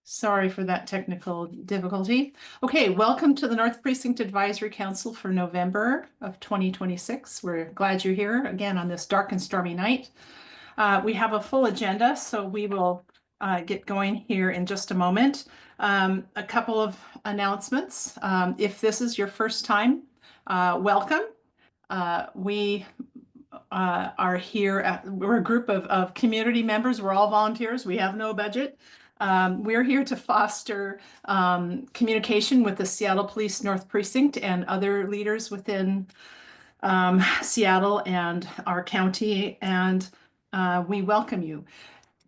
Sorry for that technical difficulty. Okay, welcome to the North Precinct Advisory Council for November of 2026. We're glad you're here again on this dark and stormy night. We have a full agenda, so we will get going here in just a moment. A couple of announcements. If this is your first time, welcome. We are here. We're a group of community members. We're all volunteers. We have no budget. We're here to foster communication with the Seattle Police North Precinct and other leaders within Seattle and our county, and we welcome you.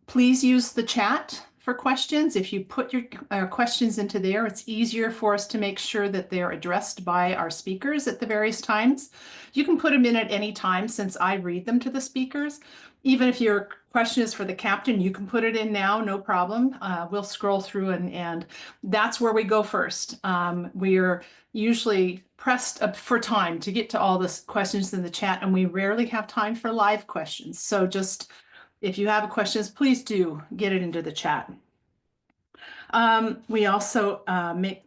Please use the chat for questions. If you put your questions into there, it's easier for us to make sure that they're addressed by our speakers at the various times. You can put them in at any time since I read them to the speakers. Even if your question is for the captain, you can put it in now, no problem. We'll scroll through and that's where we go first. We're usually pressed up for time to get to all the questions in the chat, and we rarely have time for live questions. So just if you have questions, please do get it into the chat. We also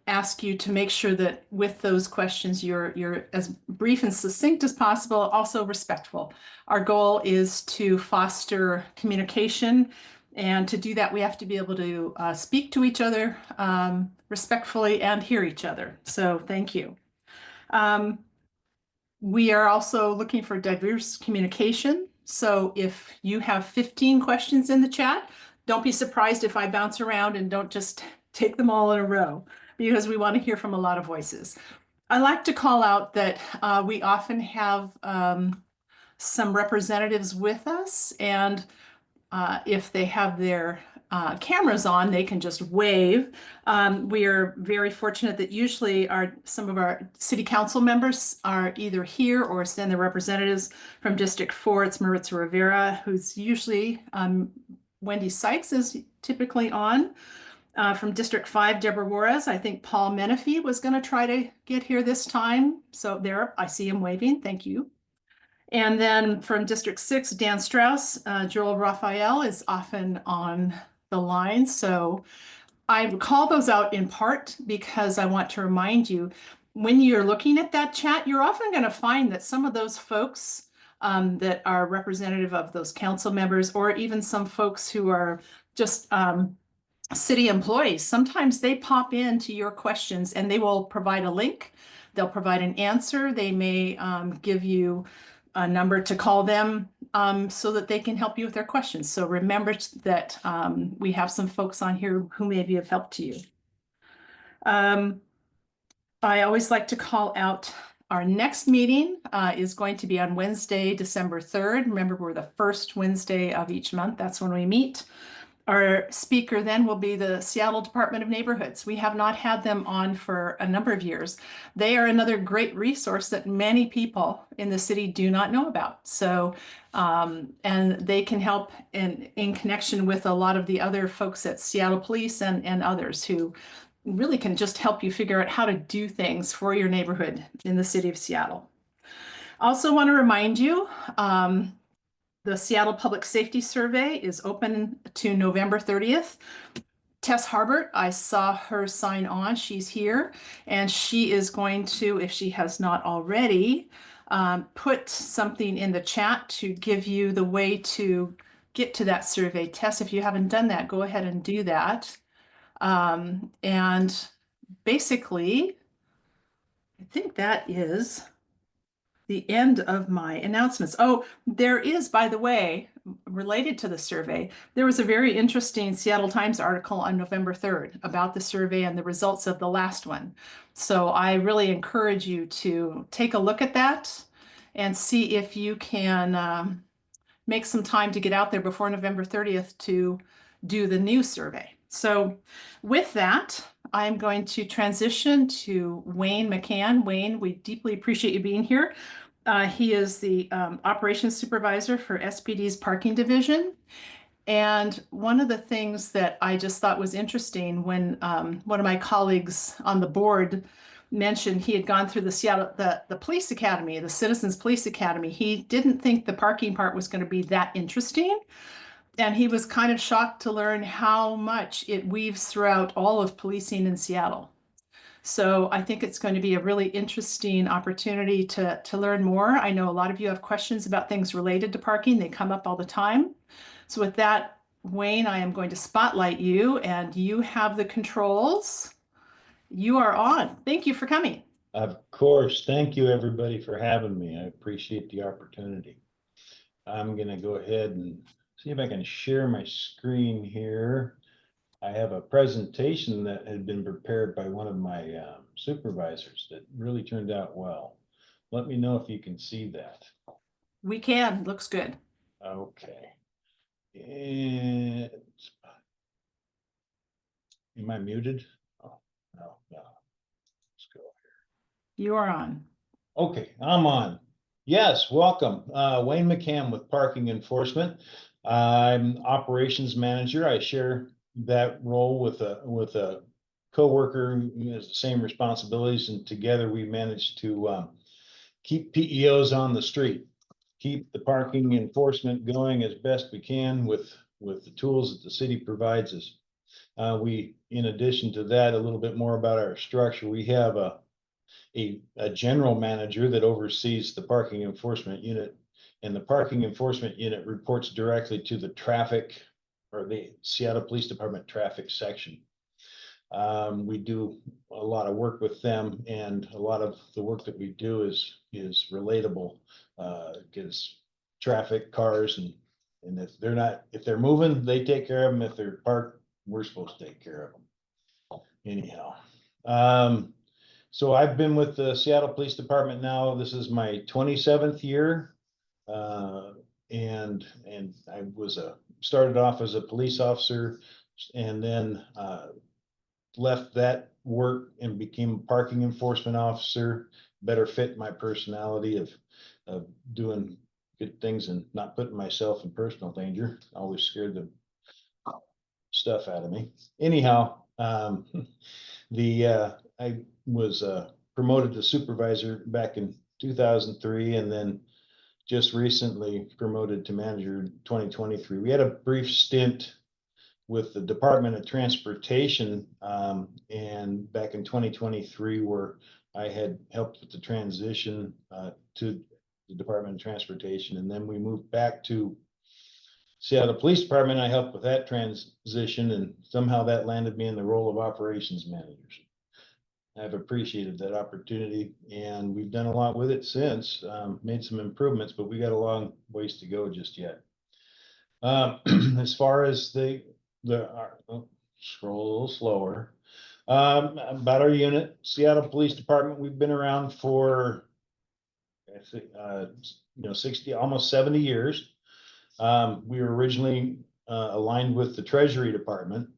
ask you to make sure that with those questions, you're as brief and succinct as possible, also respectful. Our goal is to foster communication, and to do that, we have to be able to speak to each other respectfully and hear each other. So thank you. We are also looking for diverse communication. So if you have 15 questions in the chat, don't be surprised if I bounce around and don't just take them all in a row, because we want to hear from a lot of voices. I like to call out that we often have some representatives with us, and if they have their cameras on, they can just wave. We are very fortunate that usually some of our city council members are either here or send their representatives. From District 4, it's Maritza Rivera, who's usually, Wendy Sykes is typically on. From District 5, Deborah Juarez. I think Paul Menifee was going to try to get here this time. So there, I see him waving. Thank you. And then from District 6, Dan Strauss, Joel Raphael is often on the line. So I call those out in part because I want to remind you, when you're looking at that chat, you're often going to find that some of those folks that are representative of those council members, or even some folks who are just city employees, sometimes they pop into your questions and they will provide a link. They'll provide an answer. They may give you a number to call them so that they can help you with their questions. So remember that we have some folks on here who may be of help to you. I always like to call out our next meeting is going to be on Wednesday, December 3rd. Remember, we're the first Wednesday of each month. That's when we meet. Our speaker then will be the Seattle Department of Neighborhoods. We have not had them on for a number of years. They are another great resource that many people in the city do not know about. So, and they can help in connection with a lot of the other folks at Seattle Police and others who really can just help you figure out how to do things for your neighborhood in the city of Seattle. Also want to remind you, the Seattle Public Safety Survey is open to November 30th. Tess Harbert, I saw her sign on. She's here, and she is going to, if she has not already, put something in the chat to give you the way to get to that survey. Tess, if you haven't done that, go ahead and do that. And basically, I think that is the end of my announcements. Oh, there is, by the way, related to the survey, there was a very interesting Seattle Times article on November 3rd about the survey and the results of the last one. So I really encourage you to take a look at that and see if you can make some time to get out there before November 30th to do the new survey. So with that, I'm going to transition to Wayne McCann. Wayne, we deeply appreciate you being here. He is the operations supervisor for SPD's parking division. And one of the things that I just thought was interesting when one of my colleagues on the board mentioned he had gone through the Seattle, the police academy, the Citizens Police Academy. He didn't think the parking part was going to be that interesting. And he was kind of shocked to learn how much it weaves throughout all of policing in Seattle. So I think it's going to be a really interesting opportunity to learn more. I know a lot of you have questions about things related to parking. They come up all the time. So with that, Wayne, I am going to spotlight you and you have the controls. You are on. Thank you for coming. Of course. Thank you, everybody, for having me. I appreciate the opportunity. I'm going to go ahead and see if I can share my screen here. I have a presentation that had been prepared by one of my supervisors that really turned out well. Let me know if you can see that. We can. Looks good. Okay. And am I muted? Oh, no. Let's go. You are on. Okay, I'm on. Yes, welcome. Wayne McCann with Parking Enforcement. I'm operations manager. I share that role with a coworker who has the same responsibilities, and together we manage to keep PEOs on the street, keep the parking enforcement going as best we can with the tools that the city provides us. In addition to that, a little bit more about our structure. We have a general manager that oversees the parking enforcement unit, and the parking enforcement unit reports directly to the traffic or the Seattle Police Department traffic section. We do a lot of work with them, and a lot of the work that we do is relatable, because traffic, cars, and if they're moving, they take care of them. If they're parked, we're supposed to take care of them. Anyhow, so I've been with the Seattle Police Department now. This is my 27th year. And I started off as a police officer, and then left that work and became a parking enforcement officer. Better fit my personality of doing good things and not putting myself in personal danger. Always scared the stuff out of me. Anyhow, I was promoted to supervisor back in 2003, and then just recently promoted to manager in 2023. We had a brief stint with the Department of Transportation, and back in 2023, where I had helped with the transition to the Department of Transportation, and then we moved back to Seattle Police Department. I helped with that transition, and somehow that landed me in the role of operations manager. I've appreciated that opportunity, and we've done a lot with it since, made some improvements, but we got a long ways to go just yet. As far as scroll a little slower, about our unit, Seattle Police Department, we've been around for, I think, 60, almost 70 years. We were originally aligned with the Treasury Department,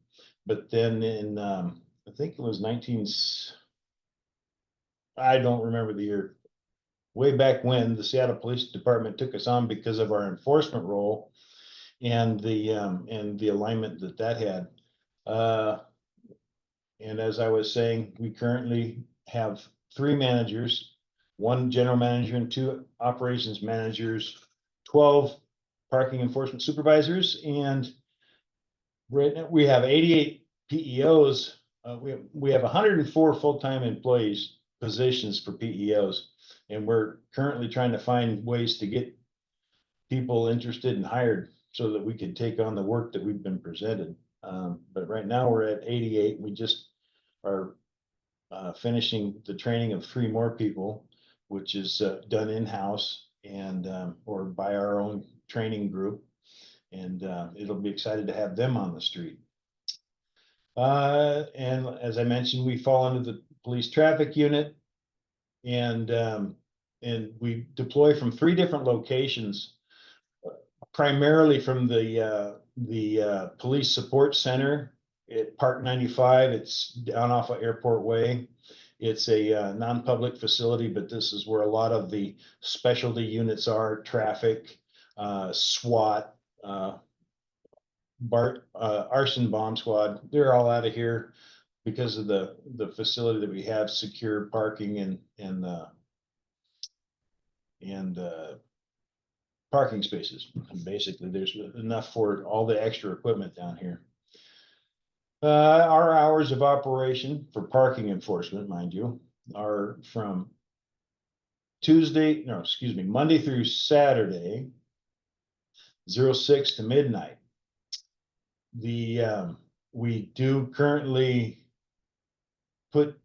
but then in, I think it was I don't remember the year, way back when, the Seattle Police Department took us on because of our enforcement role and the alignment that had. And as I was saying, we currently have 3 managers, 1 general manager and 2 operations managers, 12 parking enforcement supervisors, and right now we have 88 PEOs. We have 104 full-time employees positions for PEOs, and we're currently trying to find ways to get people interested and hired so that we could take on the work that we've been presented. But right now we're at 88. We just are finishing the training of 3 more people, which is done in-house and or by our own training group, and it'll be excited to have them on the street. And as I mentioned, we fall under the police traffic unit, and we deploy from 3 different locations, primarily from the police support center at Park 95. It's down off of Airport Way. It's a non-public facility, but this is where a lot of the specialty units are: traffic, SWAT, arson bomb squad. They're all out of here because of the facility that we have, secure parking and parking spaces. Basically, there's enough for all the extra equipment down here. Our hours of operation for parking enforcement, mind you, are from Monday through Saturday, 06 to midnight. We do currently put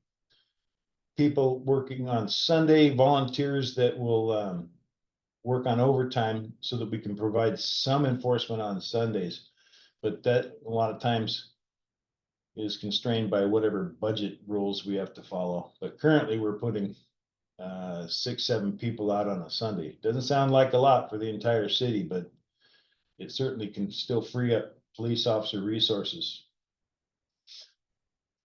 people working on Sunday, volunteers that will work on overtime so that we can provide some enforcement on Sundays. But that a lot of times is constrained by whatever budget rules we have to follow. But currently we're putting 6-7 people out on a Sunday. Doesn't sound like a lot for the entire city, but it certainly can still free up police officer resources.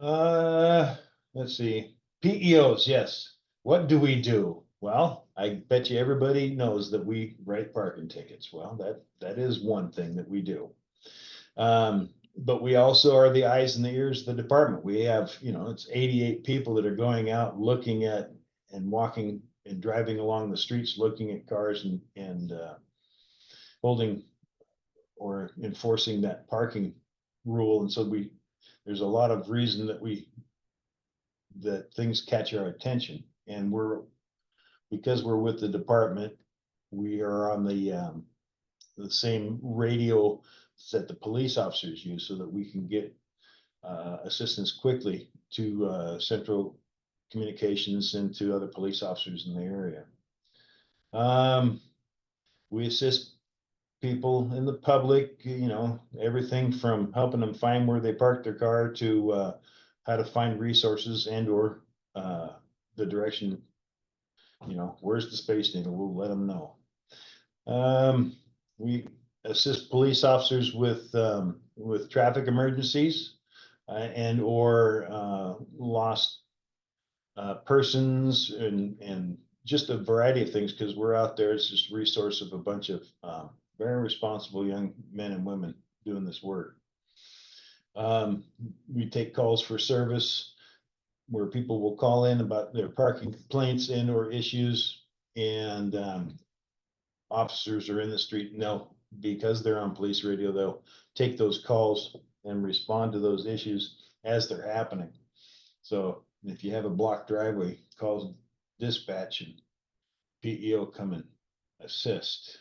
Let's see. PEOs, yes. What do we do? Well, I bet you everybody knows that we write parking tickets. Well, that is one thing that we do. But we also are the eyes and the ears of the department. We have, it's 88 people that are going out looking at and walking and driving along the streets, looking at cars and holding or enforcing that parking rule. And so there's a lot of reason that things catch our attention. And because we're with the department, we are on the same radio that the police officers use so that we can get assistance quickly to central communications and to other police officers in the area. We assist people in the public, everything from helping them find where they park their car to how to find resources and or the direction, where's the Space Needle, we'll let them know. We assist police officers with traffic emergencies and or lost persons and just a variety of things, because we're out there as just a resource of a bunch of very responsible young men and women doing this work. We take calls for service where people will call in about their parking complaints and or issues, and officers are in the street and because they're on police radio, they'll take those calls and respond to those issues as they're happening. So if you have a blocked driveway, call dispatch and PEO come and assist.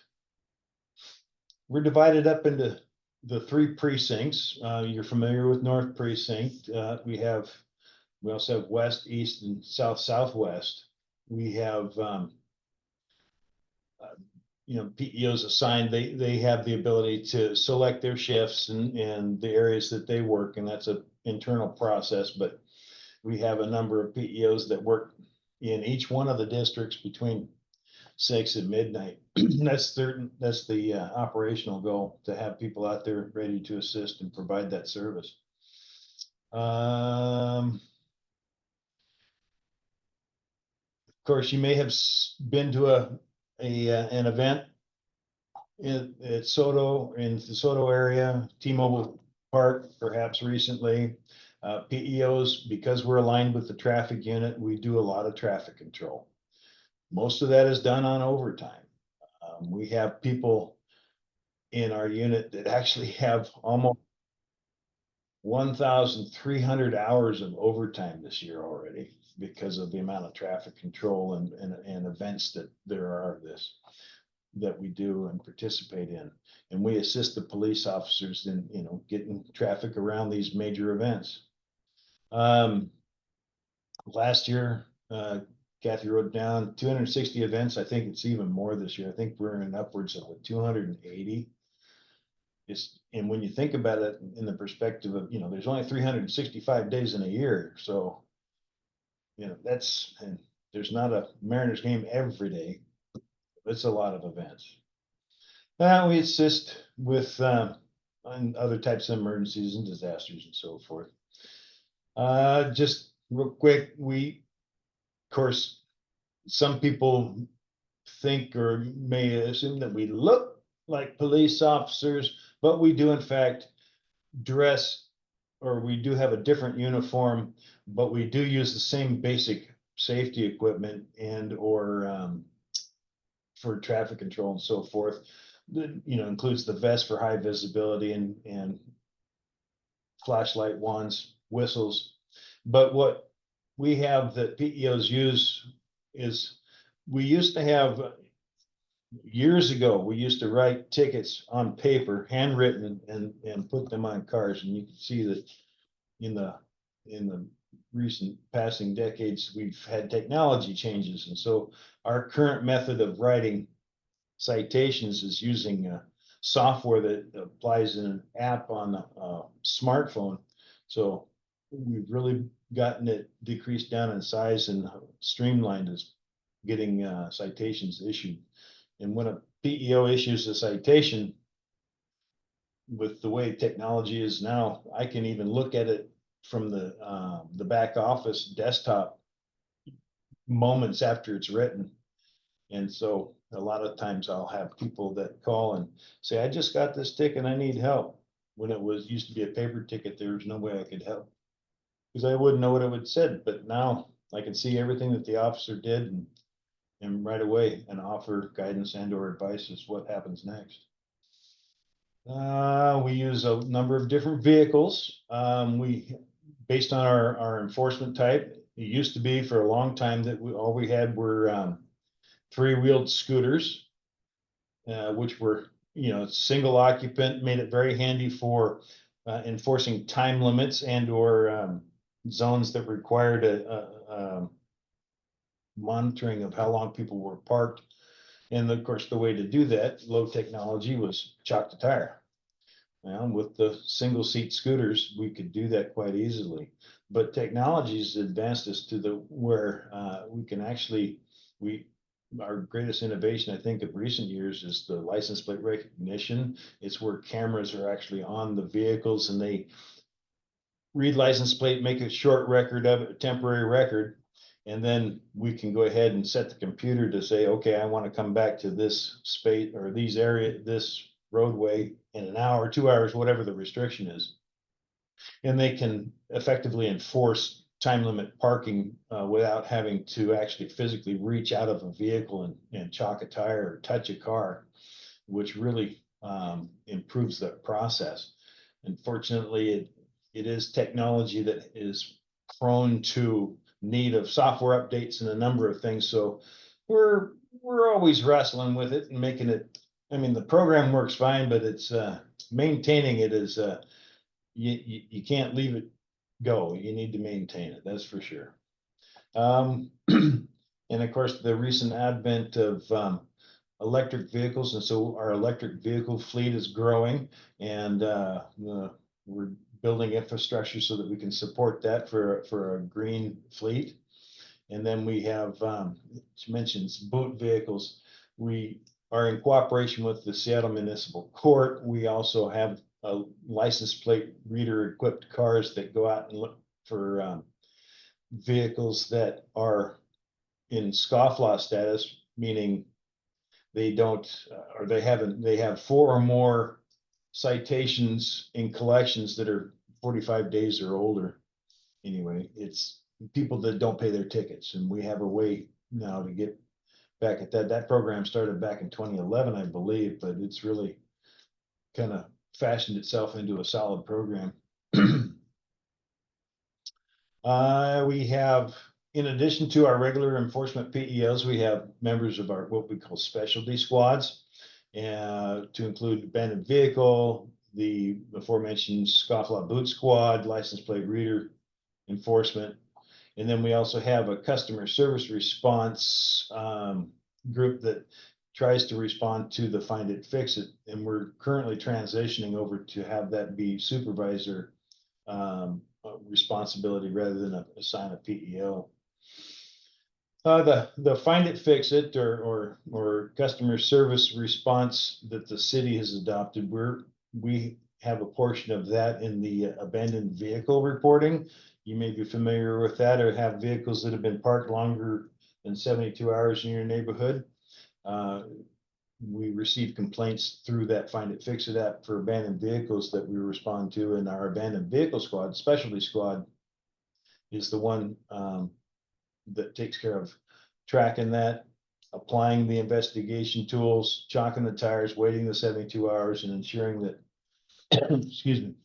We're divided up into the 3 precincts. You're familiar with North Precinct. We also have West, East, and South, Southwest. We have PEOs assigned. They have the ability to select their shifts and the areas that they work, and that's an internal process. But we have a number of PEOs that work in each one of the districts between 6 and midnight. That's the operational goal, to have people out there ready to assist and provide that service. Of course, you may have been to an event at Soto, in the Soto area, T-Mobile Park, perhaps recently. PEOs, because we're aligned with the traffic unit, we do a lot of traffic control. Most of that is done on overtime. We have people in our unit that actually have almost 1,300 hours of overtime this year already, because of the amount of traffic control and events that there are that we do and participate in. And we assist the police officers in, getting traffic around these major events. Last year, Kathy wrote down 260 events. I think it's even more this year. I think we're in upwards of 280. And when you think about it in the perspective of, there's only 365 days in a year. So, and there's not a Mariners game every day. It's a lot of events. We assist with on other types of emergencies and disasters and so forth. Just real quick, of course, some people think or may assume that we look like police officers, but we do in fact dress, or we do have a different uniform, but we do use the same basic safety equipment and or for traffic control and so forth. That, you know, includes the vest for high visibility and flashlight wands, whistles. But what we have that PEOs use is, we used to have, years ago, we used to write tickets on paper, handwritten, and put them on cars. And you can see that in the recent passing decades, we've had technology changes. And so our current method of writing citations is using software that applies in an app on a smartphone. So we've really gotten it decreased down in size and streamlined as getting citations issued. And when a PEO issues a citation, with the way technology is now, I can even look at it from the back office desktop moments after it's written. And so a lot of times I'll have people that call and say, I just got this ticket, I need help. When it was used to be a paper ticket, there was no way I could help, because I wouldn't know what it would said. But now I can see everything that the officer did, and right away and offer guidance and or advice as what happens next. We use a number of different vehicles. Based on our enforcement type, it used to be for a long time that all we had were three-wheeled scooters, which were, you know, single occupant, made it very handy for enforcing time limits and or zones that required a monitoring of how long people were parked. And of course, the way to do that, low technology, was chalk to tire. With the single seat scooters, we could do that quite easily. But technology has advanced us to the where we can actually, our greatest innovation, I think, of recent years is the license plate recognition. It's where cameras are actually on the vehicles and they read license plate, make a short record of it, a temporary record. And then we can go ahead and set the computer to say, okay, I want to come back to this space or these area, this roadway in an hour, 2 hours, whatever the restriction is. And they can effectively enforce time limit parking without having to actually physically reach out of a vehicle and chalk a tire or touch a car, which really improves the process. Unfortunately, it is technology that is prone to need of software updates and a number of things. So we're always wrestling with it and making it. I mean, the program works fine, but it's maintaining it is you can't leave it go. You need to maintain it. That's for sure. And of course, the recent advent of electric vehicles, and so our electric vehicle fleet is growing, and we're building infrastructure so that we can support that for a green fleet. And then we have, she mentions boot vehicles. We are in cooperation with the Seattle Municipal Court. We also have a license plate reader equipped cars that go out and look for vehicles that are in scofflaw status, meaning they don't, or they have 4 or more citations in collections that are 45 days or older. Anyway, it's people that don't pay their tickets, and we have a way now to get back at that. That program started back in 2011, I believe, but it's really kind of fashioned itself into a solid program. We have, in addition to our regular enforcement PEOs, we have members of our what we call specialty squads, to include abandoned vehicle, the aforementioned scofflaw boot squad, license plate reader enforcement. And then we also have a customer service response group that tries to respond to the find it, fix it. And we're currently transitioning over to have that be supervisor responsibility rather than assign a PEO. The find it, fix it, or customer service response that the city has adopted, we have a portion of that in the abandoned vehicle reporting. You may be familiar with that, or have vehicles that have been parked longer than 72 hours in your neighborhood. We receive complaints through that find it, fix it app for abandoned vehicles that we respond to, and our abandoned vehicle squad, specialty squad, is the one that takes care of tracking that. applying the investigation tools, chalking the tires, waiting the 72 hours, and ensuring that, excuse me,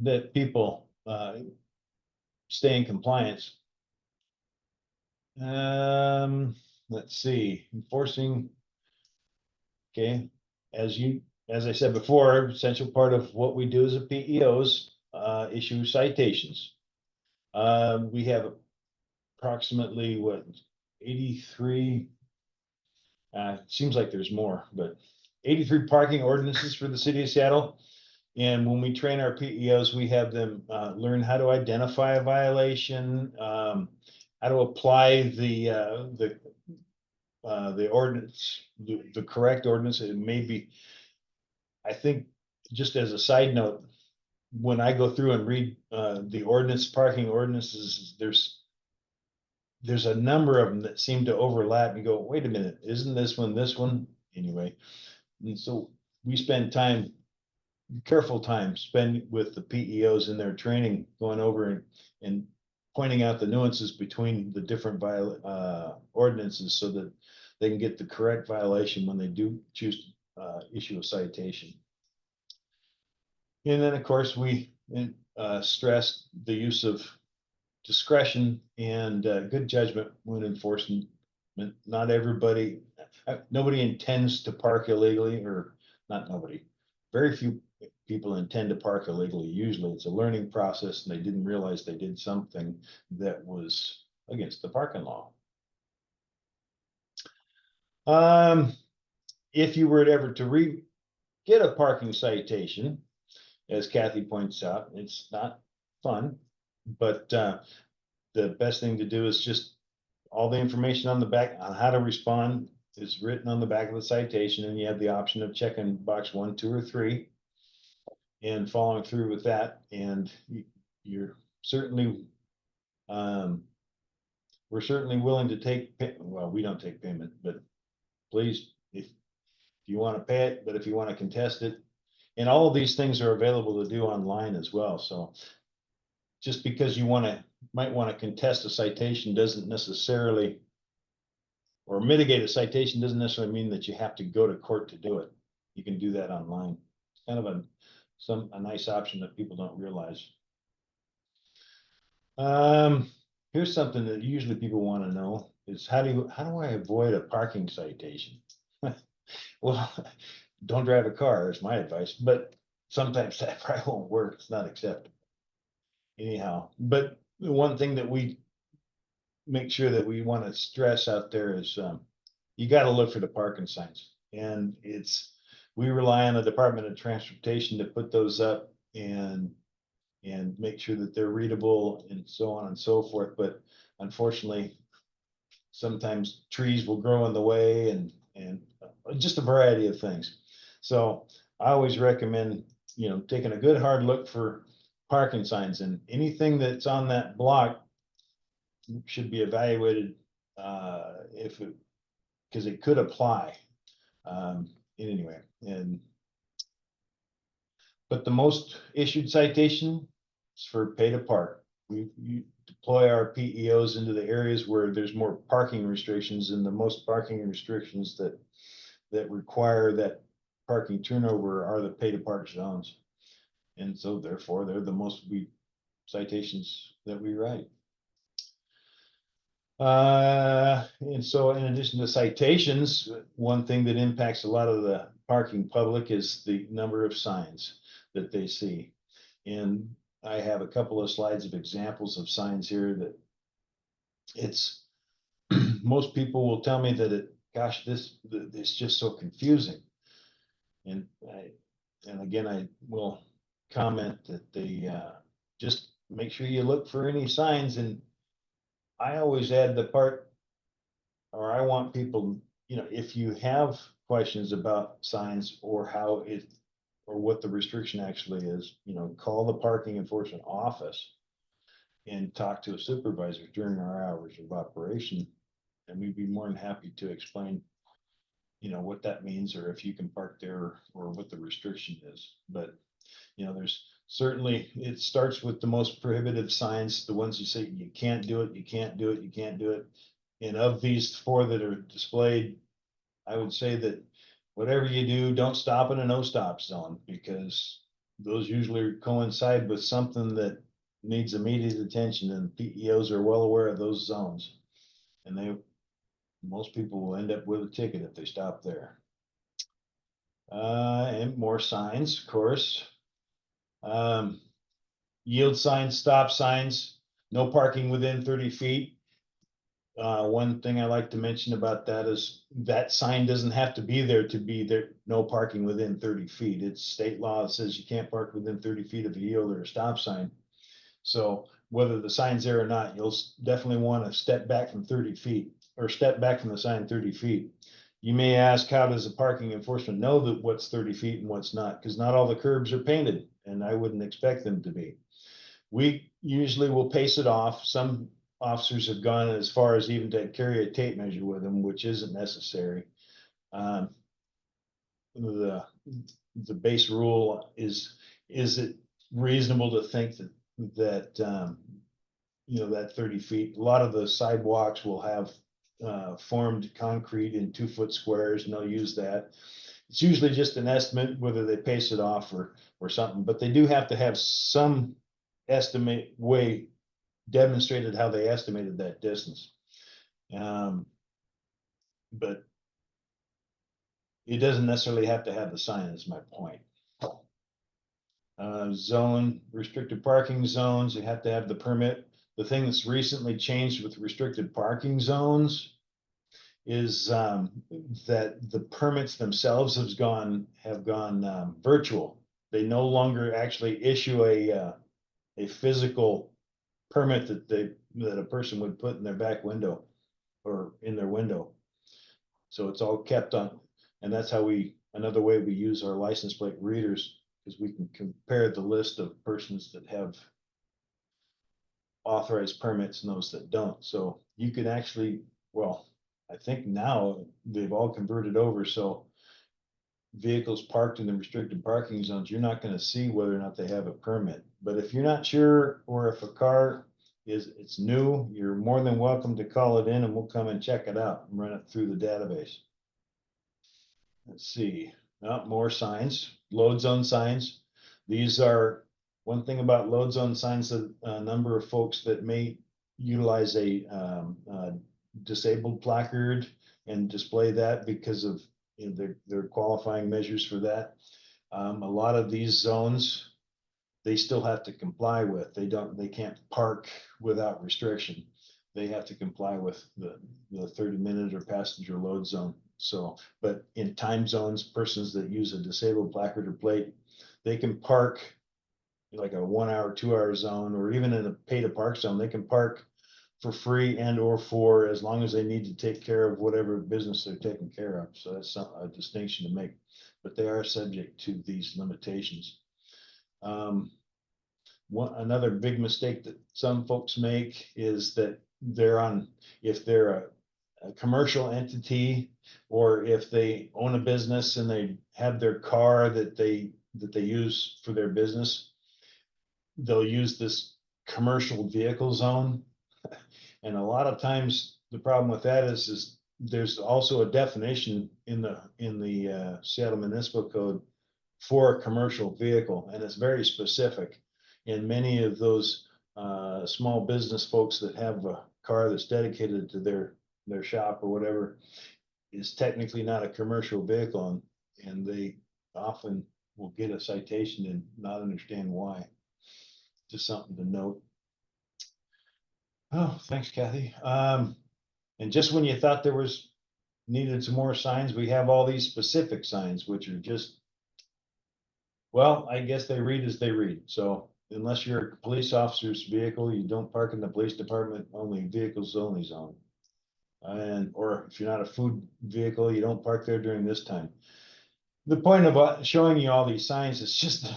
that people stay in compliance. Let's see, enforcing. Okay, as I said before, essential part of what we do as a PEOs, issue citations. We have approximately what, 83, seems like there's more, but 83 parking ordinances for the city of Seattle. And when we train our PEOs, we have them learn how to identify a violation, how to apply the ordinance, the correct ordinance. It may be, I think, just as a side note, when I go through and read the parking ordinances, there's a number of them that seem to overlap. You go, wait a minute, isn't this one? Anyway, and so we spend careful time spent with the PEOs in their training, going over and pointing out the nuances between the different ordinances so that they can get the correct violation when they do choose to issue a citation. And then, of course, we stress the use of discretion and good judgment when enforcement. Not everybody, nobody intends to park illegally, or not nobody. Very few people intend to park illegally. Usually it's a learning process and they didn't realize they did something that was against the parking law. If you were ever to get a parking citation, as Kathy points out, it's not fun, but the best thing to do is just all the information on the back on how to respond is written on the back of the citation, and you have the option of checking box 1, 2, or 3 and following through with that. And you're certainly, we're certainly willing to take, well, we don't take payment, but please, if you want to pay it, but if you want to contest it, and all of these things are available to do online as well. So just because you might want to contest a citation doesn't necessarily, or mitigate a citation doesn't necessarily mean that you have to go to court to do it. You can do that online. It's kind of a nice option that people don't realize. Here's something that usually people want to know is how do I avoid a parking citation? Well, don't drive a car is my advice, but sometimes that probably won't work. It's not acceptable. Anyhow, but the one thing that we make sure that we want to stress out there is you got to look for the parking signs, and we rely on the Department of Transportation to put those up and make sure that they're readable and so on and so forth. But unfortunately, sometimes trees will grow in the way and just a variety of things. So I always recommend, taking a good hard look for parking signs, and anything that's on that block should be evaluated because it could apply anyway. But the most issued citation is for pay to park. We deploy our PEOs into the areas where there's more parking restrictions, and the most parking restrictions that require that parking turnover are the pay to park zones. And so therefore they're the most citations that we write. And so in addition to citations, one thing that impacts a lot of the parking public is the number of signs that they see. And I have a couple of slides of examples of signs here that it's most people will tell me that it's just so confusing. And again, I will comment that they just make sure you look for any signs. And I always add the part, or I want people, if you have questions about signs or or what the restriction actually is, call the parking enforcement office and talk to a supervisor during our hours of operation. And we'd be more than happy to explain, what that means, or if you can park there, or what the restriction is. But, there's certainly, it starts with the most prohibitive signs, the ones you say you can't do it, you can't do it, you can't do it. And of these 4 that are displayed, I would say that whatever you do, don't stop in a no stop zone, because those usually coincide with something that needs immediate attention, and PEOs are well aware of those zones. And most people will end up with a ticket if they stop there. And more signs, of course. Yield signs, stop signs, no parking within 30 feet. One thing I like to mention about that is that sign doesn't have to be there to be there, no parking within 30 feet. It's state law that says you can't park within 30 feet of a yield or a stop sign. So whether the sign's there or not, you'll definitely want to step back from 30 feet or step back from the sign 30 feet. You may ask, how does the parking enforcement know that what's 30 feet and what's not? Because not all the curbs are painted, and I wouldn't expect them to be. We usually will pace it off. Some officers have gone as far as even to carry a tape measure with them, which isn't necessary. Um, the base rule is it reasonable to think that that 30 feet, a lot of the sidewalks will have formed concrete in 2-foot squares, and they'll use that. It's usually just an estimate whether they pace it off or something, but they do have to have some estimate way demonstrated how they estimated that distance. But it doesn't necessarily have to have the sign, is my point. Zone, restricted parking zones, you have to have the permit. The thing that's recently changed with restricted parking zones is that the permits themselves have gone virtual. They no longer actually issue a physical permit that a person would put in their back window or in their window. So it's all kept on, and that's how another way we use our license plate readers, because we can compare the list of persons that have authorized permits and those that don't. So you can actually, well, I think now they've all converted over, so vehicles parked in the restricted parking zones, you're not going to see whether or not they have a permit. But if you're not sure, or if a car it's new, you're more than welcome to call it in and we'll come and check it out and run it through the database. Let's see, more signs, load zone signs. These are, one thing about load zone signs, that a number of folks that may utilize a disabled placard and display that because of their qualifying measures for that. A lot of these zones, they still have to comply with. They can't park without restriction. They have to comply with the 30-minute or passenger load zone. So, but in time zones, persons that use a disabled placard or plate, they can park like a 1 hour, 2 hour zone, or even in a pay to park zone, they can park for free and or for as long as they need to take care of whatever business they're taking care of. So that's a distinction to make, but they are subject to these limitations. Another big mistake that some folks make is that if they're a commercial entity, or if they own a business and they have their car that they use for their business, they'll use this commercial vehicle zone. And a lot of times the problem with that is there's also a definition in the Seattle Municipal Code for a commercial vehicle, and it's very specific. And many of those small business folks that have a car that's dedicated to their shop or whatever is technically not a commercial vehicle, and they often will get a citation and not understand why. Just something to note. Oh, thanks, Kathy. And just when you thought there was needed some more signs, we have all these specific signs, which are just, well, I guess they read as they read. So unless you're a police officer's vehicle, you don't park in the police department only vehicles only zone. Or if you're not a food vehicle, you don't park there during this time. The point of showing you all these signs is just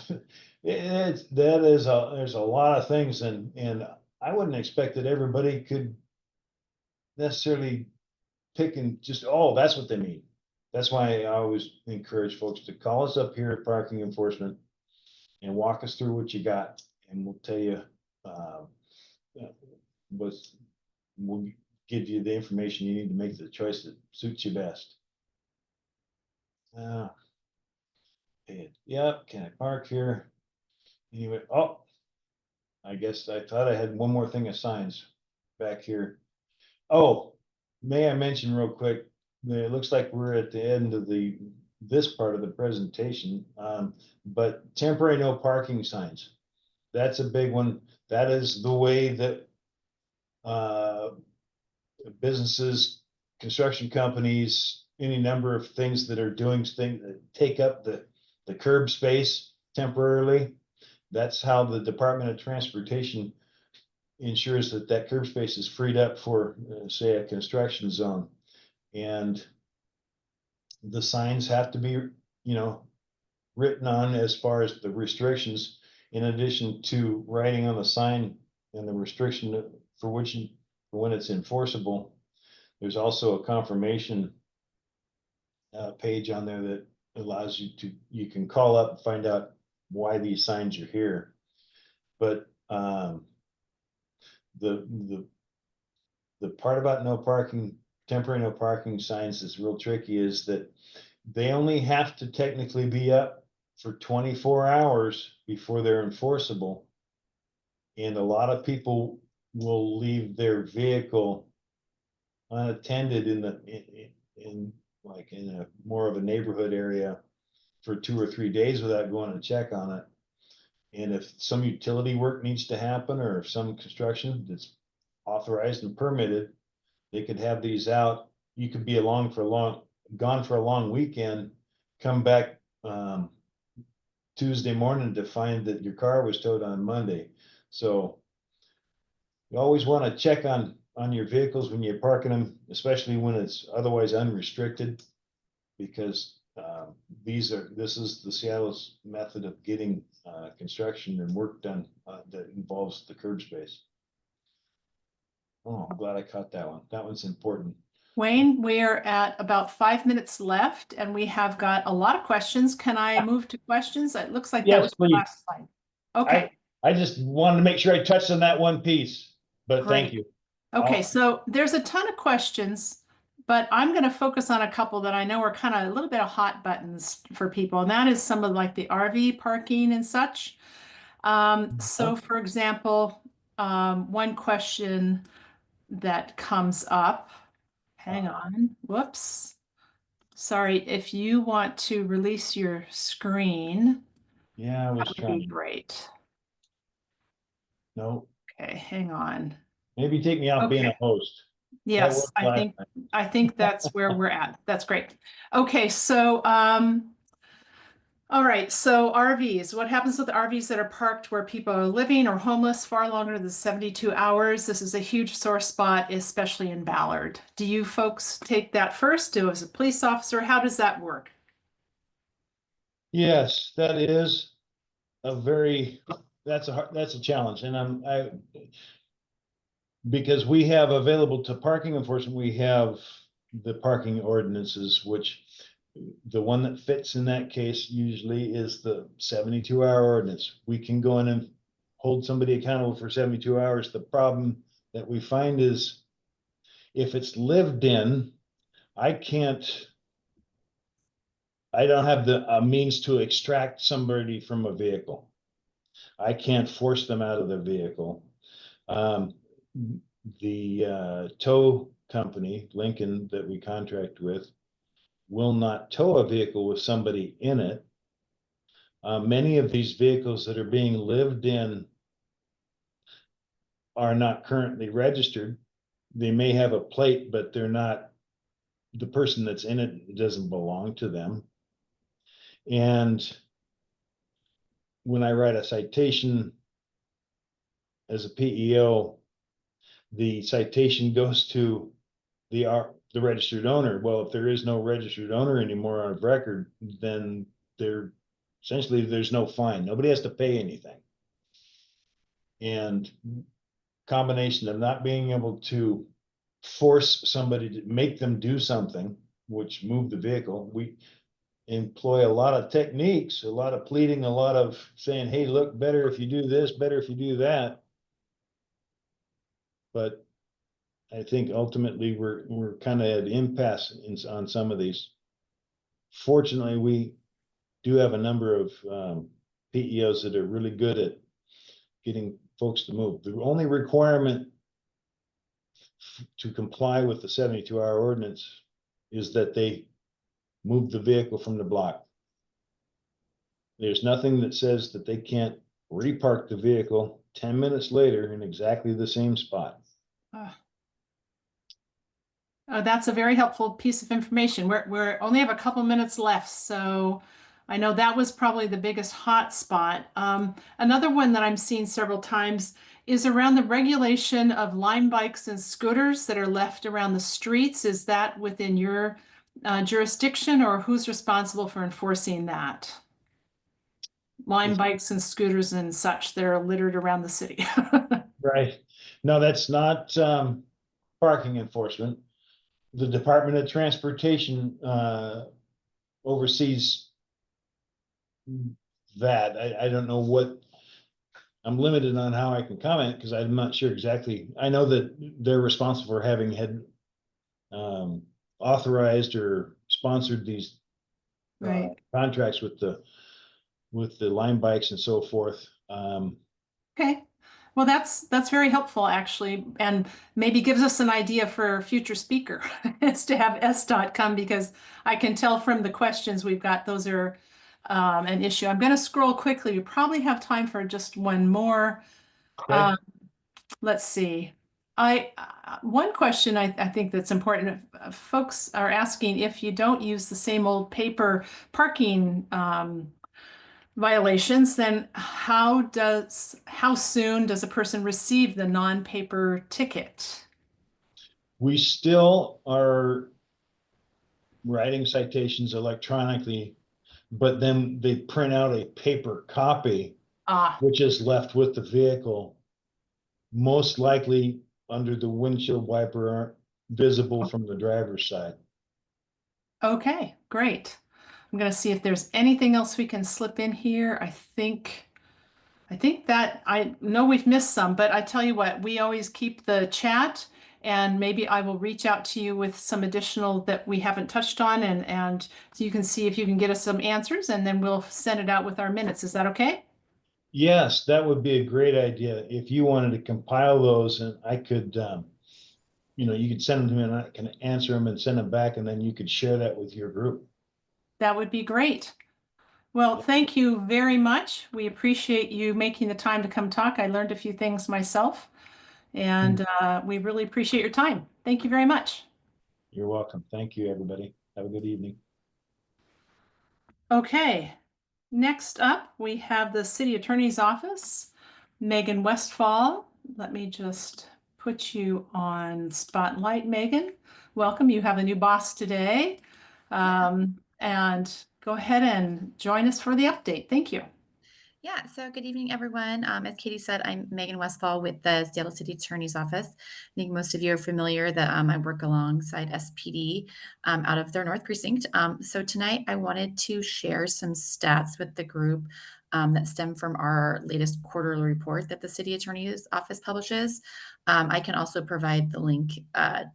there's a lot of things, and I wouldn't expect that everybody could necessarily pick and just, oh, that's what they mean. That's why I always encourage folks to call us up here at Parking Enforcement and walk us through what you got, and we'll tell you we'll give you the information you need to make the choice that suits you best. Yep, can I park here? Anyway, oh, I guess I thought I had one more thing of signs back here. Oh, may I mention real quick, it looks like we're at the end of this part of the presentation, but temporary no parking signs. That's a big one. That is the way that businesses, construction companies, any number of things that are doing things that take up the curb space temporarily. That's how the Department of Transportation ensures that that curb space is freed up for, say, a construction zone. And the signs have to be, you know, written on as far as the restrictions, in addition to writing on the sign and the restriction for which, for when it's enforceable. There's also a confirmation page on there that allows you to, you can call up and find out why these signs are here. But the part about no parking, temporary no parking signs is real tricky, is that they only have to technically be up for 24 hours before they're enforceable. And a lot of people will leave their vehicle unattended in like in a more of a neighborhood area for 2 or 3 days without going to check on it. And if some utility work needs to happen, or if some construction that's authorized and permitted, they could have these out. You could be gone for a long weekend, come back Tuesday morning to find that your car was towed on Monday. So you always want to check on your vehicles when you're parking them, especially when it's otherwise unrestricted, because this is the Seattle's method of getting construction and work done that involves the curb space. Oh, I'm glad I caught that one. That one's important. Wayne, we're at about 5 minutes left and we have got a lot of questions. Can I move to questions? It looks like that Yes, was the please. last slide. Okay, I just wanted to make sure I touched on that one piece, but thank great. you. Okay, so there's a ton of questions, but I'm going to focus on a couple that I know are kind of a little bit of hot buttons for people, and that is some of like the RV parking and such. So for example, one question that comes up, hang on, whoops. Sorry, if you want to release your screen, Yeah, I that was would be trying. great. No, Okay, hang on. maybe take me off being a Okay. host. That Yes, worked last time. I think that's where we're at. That's great. Okay, so all right, so RVs. What happens with RVs that are parked where people are living or homeless far longer than 72 hours? This is a huge sore spot, especially in Ballard. Do you folks take that first? Do as a police officer? How does that work? Yes, that is a very, that's a challenge. And because we have available to parking enforcement, we have the parking ordinances, which the one that fits in that case usually is the 72-hour ordinance. We can go in and hold somebody accountable for 72 hours. The problem that we find is if it's lived in, I don't have the means to extract somebody from a vehicle. I can't force them out of their vehicle. The tow company, Lincoln, that we contract with, will not tow a vehicle with somebody in it. Many of these vehicles that are being lived in are not currently registered. They may have a plate, but they're not, the person that's in it doesn't belong to them. And when I write a citation as a PEO, the citation goes to the registered owner. Well, if there is no registered owner anymore on record, then there's no fine. Nobody has to pay anything. And combination of not being able to force somebody to make them do something, which move the vehicle, we employ a lot of techniques, a lot of pleading, a lot of saying, hey, look, better if you do this, better if you do that. But I think ultimately we're kind of at impasse on some of these. Fortunately, we do have a number of PEOs that are really good at getting folks to move. The only requirement to comply with the 72-hour ordinance is that they move the vehicle from the block. There's nothing that says that they can't repark the vehicle 10 minutes later in exactly the same spot. That's a very helpful piece of information. We're only have a couple minutes left, so I know that was probably the biggest hot spot. Another one that I'm seeing several times is around the regulation of Lime bikes and scooters that are left around the streets. Is that within your jurisdiction, or who's responsible for enforcing that? Lime bikes and scooters and such that are littered around the city. Right. No, that's not parking enforcement. The Department of Transportation oversees that. I don't know what, I'm limited on how I can comment because I'm not sure exactly. I know that they're responsible for having had authorized or sponsored these Right. contracts with the line bikes and so forth. Okay. Well, that's very helpful actually, and maybe gives us an idea for a future speaker is to have SDOT come, because I can tell from the questions we've got, those are an issue. I'm going to scroll quickly. We probably have time for just one more. Okay. Let's see. One question I think that's important. Folks are asking, if you don't use the same old paper parking violations, then how soon does a person receive the non-paper ticket? We still are writing citations electronically, but then they print out a paper copy, Ah, which is left with the vehicle, most likely under the windshield wiper visible from the driver's side. okay, great. I'm gonna see if there's anything else we can slip in here. I think that I know we've missed some, but I tell you what, we always keep the chat, and maybe I will reach out to you with some additional that we haven't touched on, and so you can see if you can get us some answers, and then we'll send it out with our minutes. Is that okay? Yes, that would be a great idea. If you wanted to compile those and I could, you could send them to me and I can answer them and send them back, and then you could share that with your group. That would be great. Well, thank you very much. We appreciate you making the time to come talk. I learned a few things myself, and we really appreciate your time. Thank you very much. You're welcome. Thank you, everybody. Have a good evening. Okay, next up, we have the City Attorney's Office, Megan Westfall. Let me just put you on spotlight, Megan. Welcome. You have a new boss today. And go ahead and join us for the update. Thank you. Yeah, so good evening, everyone. As Katie said, I'm Megan Westfall with the Seattle City Attorney's Office. I think most of you are familiar that I work alongside SPD out of their North Precinct. So tonight I wanted to share some stats with the group that stem from our latest quarterly report that the City Attorney's Office publishes. I can also provide the link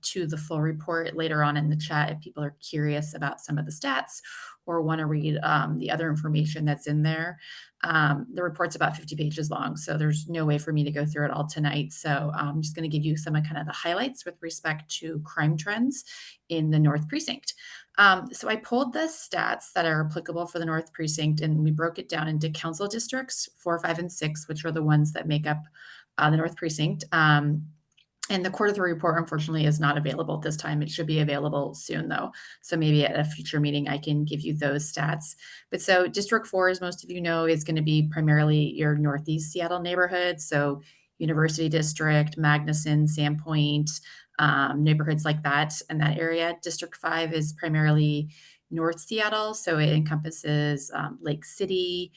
to the full report later on in the chat if people are curious about some of the stats or want to read the other information that's in there. The report's about 50 pages long, so there's no way for me to go through it all tonight. So I'm just going to give you some of kind of the highlights with respect to crime trends in the North Precinct. So I pulled the stats that are applicable for the North Precinct, and we broke it down into council districts 4, 5, and 6, which are the ones that make up the North Precinct. And the quarter three report, unfortunately, is not available at this time. It should be available soon, though. So maybe at a future meeting, I can give you those stats. But so District 4, as most of you know, is going to be primarily your Northeast Seattle neighborhood. So University District, Magnuson, Sandpoint, neighborhoods like that in that area. District 5 is primarily North Seattle. So it encompasses Lake City,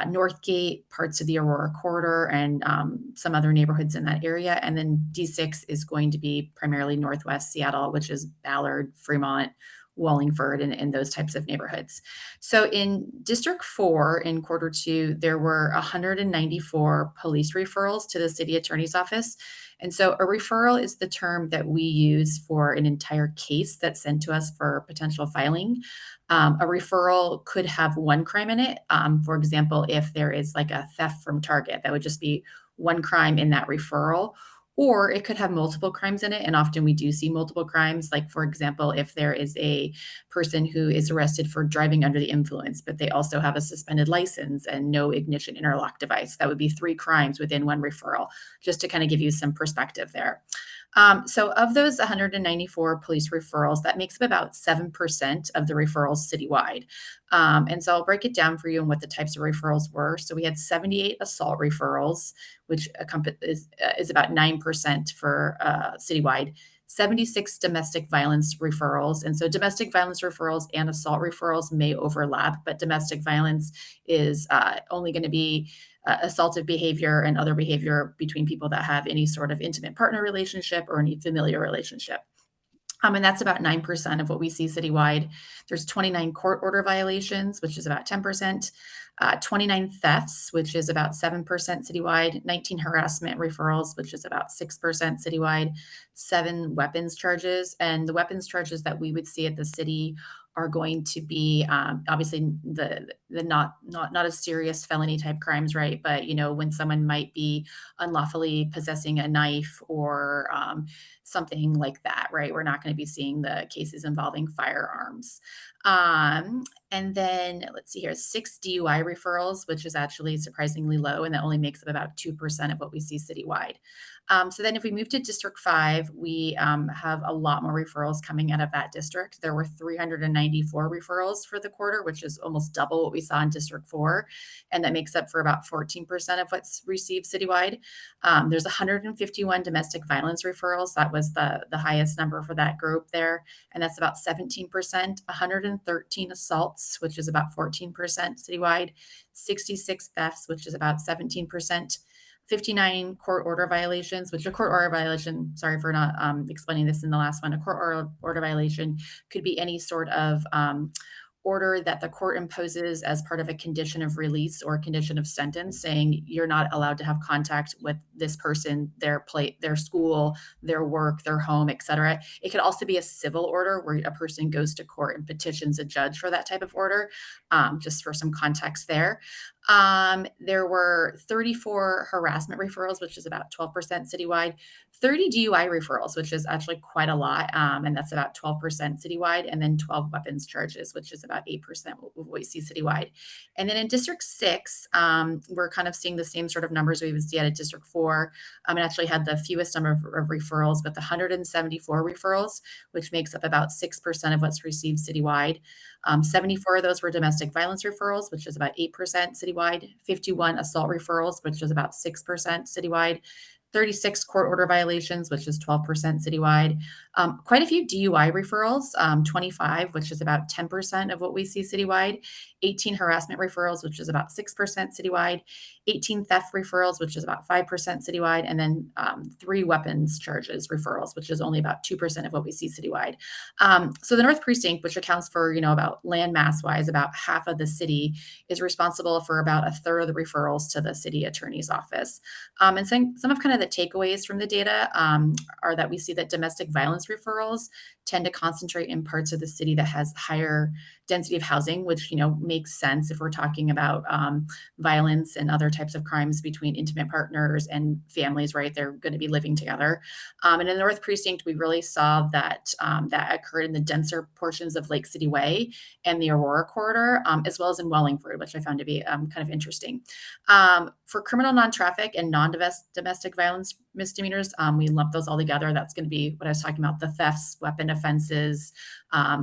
Northgate, parts of the Aurora corridor, and some other neighborhoods in that area. And then D6 is going to be primarily Northwest Seattle, which is Ballard, Fremont, Wallingford and those types of neighborhoods. So in District 4 in Q2, there were 194 police referrals to the city attorney's office. And so a referral is the term that we use for an entire case that's sent to us for potential filing. A referral could have one crime in it. For example, if there is like a theft from Target, that would just be one crime in that referral. Or it could have multiple crimes in it. And often we do see multiple crimes. Like, for example, if there is a person who is arrested for driving under the influence, but they also have a suspended license and no ignition interlock device, that would be 3 crimes within one referral, just to kind of give you some perspective there. So of those 194 police referrals, that makes up about 7% of the referrals citywide. And so I'll break it down for you and what the types of referrals were. So we had 78 assault referrals, which is about 9% for citywide. 76 domestic violence referrals. And so domestic violence referrals and assault referrals may overlap, but domestic violence is only going to be assaultive behavior and other behavior between people that have any sort of intimate partner relationship or any familiar relationship. And that's about 9% of what we see citywide. There's 29 court order violations, which is about 10%, 29 thefts, which is about 7% citywide, 19 harassment referrals, which is about 6% citywide, 7 weapons charges. And the weapons charges that we would see at the city are going to be obviously the not as serious felony type crimes, right? But when someone might be unlawfully possessing a knife or something like that, right? We're not going to be seeing the cases involving firearms. And then let's see here, 6 DUI referrals, which is actually surprisingly low, and that only makes up about 2% of what we see citywide. So then if we move to District 5, we have a lot more referrals coming out of that district. There were 394 referrals for the quarter, which is almost double what we saw in District 4. And that makes up for about 14% of what's received citywide. There's 151 domestic violence referrals. That was the highest number for that group there. And that's about 17%. 113 assaults, which is about 14% citywide. 66 thefts, which is about 17%. 59 court order violations, which a court order violation, sorry for not explaining this in the last one, a court order violation could be any sort of order that the court imposes as part of a condition of release or condition of sentence, saying you're not allowed to have contact with this person, their school, their work, their home, etc. It could also be a civil order where a person goes to court and petitions a judge for that type of order, just for some context there. There were 34 harassment referrals, which is about 12% citywide, 30 DUI referrals, which is actually quite a lot, and that's about 12% citywide, and then 12 weapons charges, which is about 8% of what we see citywide. And then in District 6, we're kind of seeing the same sort of numbers we would see at District 4. It actually had the fewest number of referrals, but the 174 referrals, which makes up about 6% of what's received citywide. 74 of those were domestic violence referrals, which is about 8% citywide, 51 assault referrals, which is about 6% citywide, 36 court order violations, which is 12% citywide. Quite a few DUI referrals, 25, which is about 10% of what we see citywide, 18 harassment referrals, which is about 6% citywide, 18 theft referrals, which is about 5% citywide, and then 3 weapons charges referrals, which is only about 2% of what we see citywide. So the North Precinct, which accounts for, about land mass wise, about half of the city, is responsible for about a third of the referrals to the city attorney's office. And some of kind of the takeaways from the data are that we see that domestic violence referrals tend to concentrate in parts of the city that has higher density of housing, which makes sense if we're talking about violence and other types of crimes between intimate partners and families, right? They're going to be living together. And in the North Precinct, we really saw that that occurred in the denser portions of Lake City Way and the Aurora corridor, as well as in Wallingford, which I found to be kind of interesting. For criminal non-traffic and non-domestic violence misdemeanors, we lump those all together. That's going to be what I was talking about: the thefts, weapon offenses,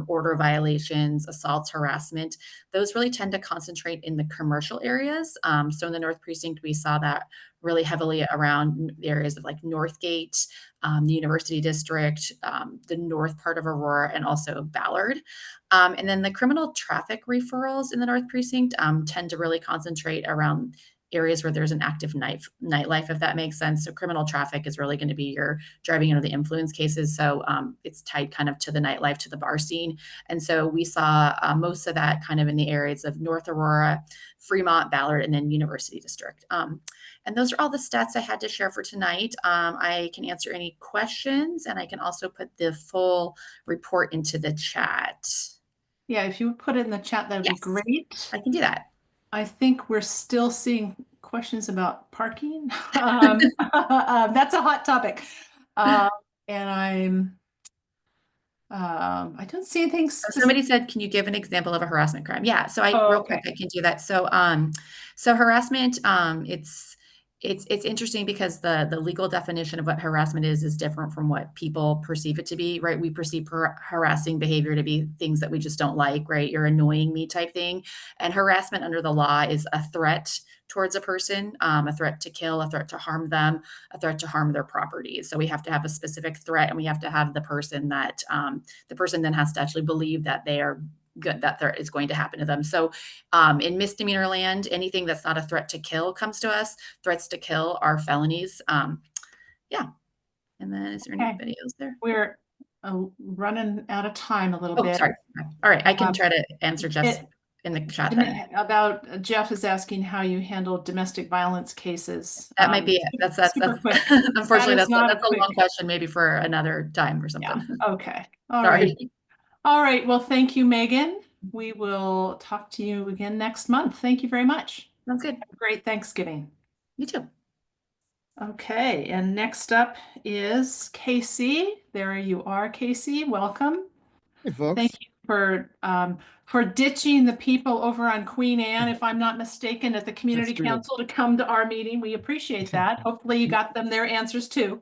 order violations, assaults, harassment. Those really tend to concentrate in the commercial areas. So in the North Precinct, we saw that really heavily around the areas of like Northgate, the University District, the north part of Aurora, and also Ballard. And then the criminal traffic referrals in the North Precinct tend to really concentrate around areas where there's an active nightlife, if that makes sense. So criminal traffic is really going to be your driving under the influence cases. So it's tied kind of to the nightlife, to the bar scene. And so we saw most of that kind of in the areas of North Aurora, Fremont, Ballard, and then University District. And those are all the stats I had to share for tonight. I can answer any questions, and I can also put the full report into the chat. Yeah, if you would put it in the chat, that would be Yes. great. I can do that. I think we're still seeing questions about parking. That's a hot topic. And I don't see anything Somebody said, can you give an example of a harassment crime? Yeah, so Oh, real okay. quick, I can do that. So harassment, it's interesting because the legal definition of what harassment is different from what people perceive it to be, right? We perceive harassing behavior to be things that we just don't like, right? You're annoying me type thing. And harassment under the law is a threat towards a person, a threat to kill, a threat to harm them, a threat to harm their property. So we have to have a specific threat, and we have to have the person then has to actually believe that they are good, that threat is going to happen to them. So in misdemeanor land, anything that's not a threat to kill comes to us. Threats to kill are felonies. Yeah. And then is there anybody else there? We're running out of time a little Oh, bit. sorry. All right. I can try to answer Jeff's in the chat then. About Jeff is asking how you handle domestic violence cases. That might be it. That's super quick. unfortunately, That is that's a long question, maybe for another time or something. Yeah. Okay. All Sorry. right. All right. Well, thank you, Megan. We will talk to you again next month. Thank you very much. Sounds good. Have a great Thanksgiving. You too. Okay. And next up is Casey. There you are, Casey. Welcome. Hey, folks. Thank you for ditching the people over on Queen Anne, if I'm not mistaken, at the community council to come to our meeting. We appreciate that. Hopefully you got them their answers too.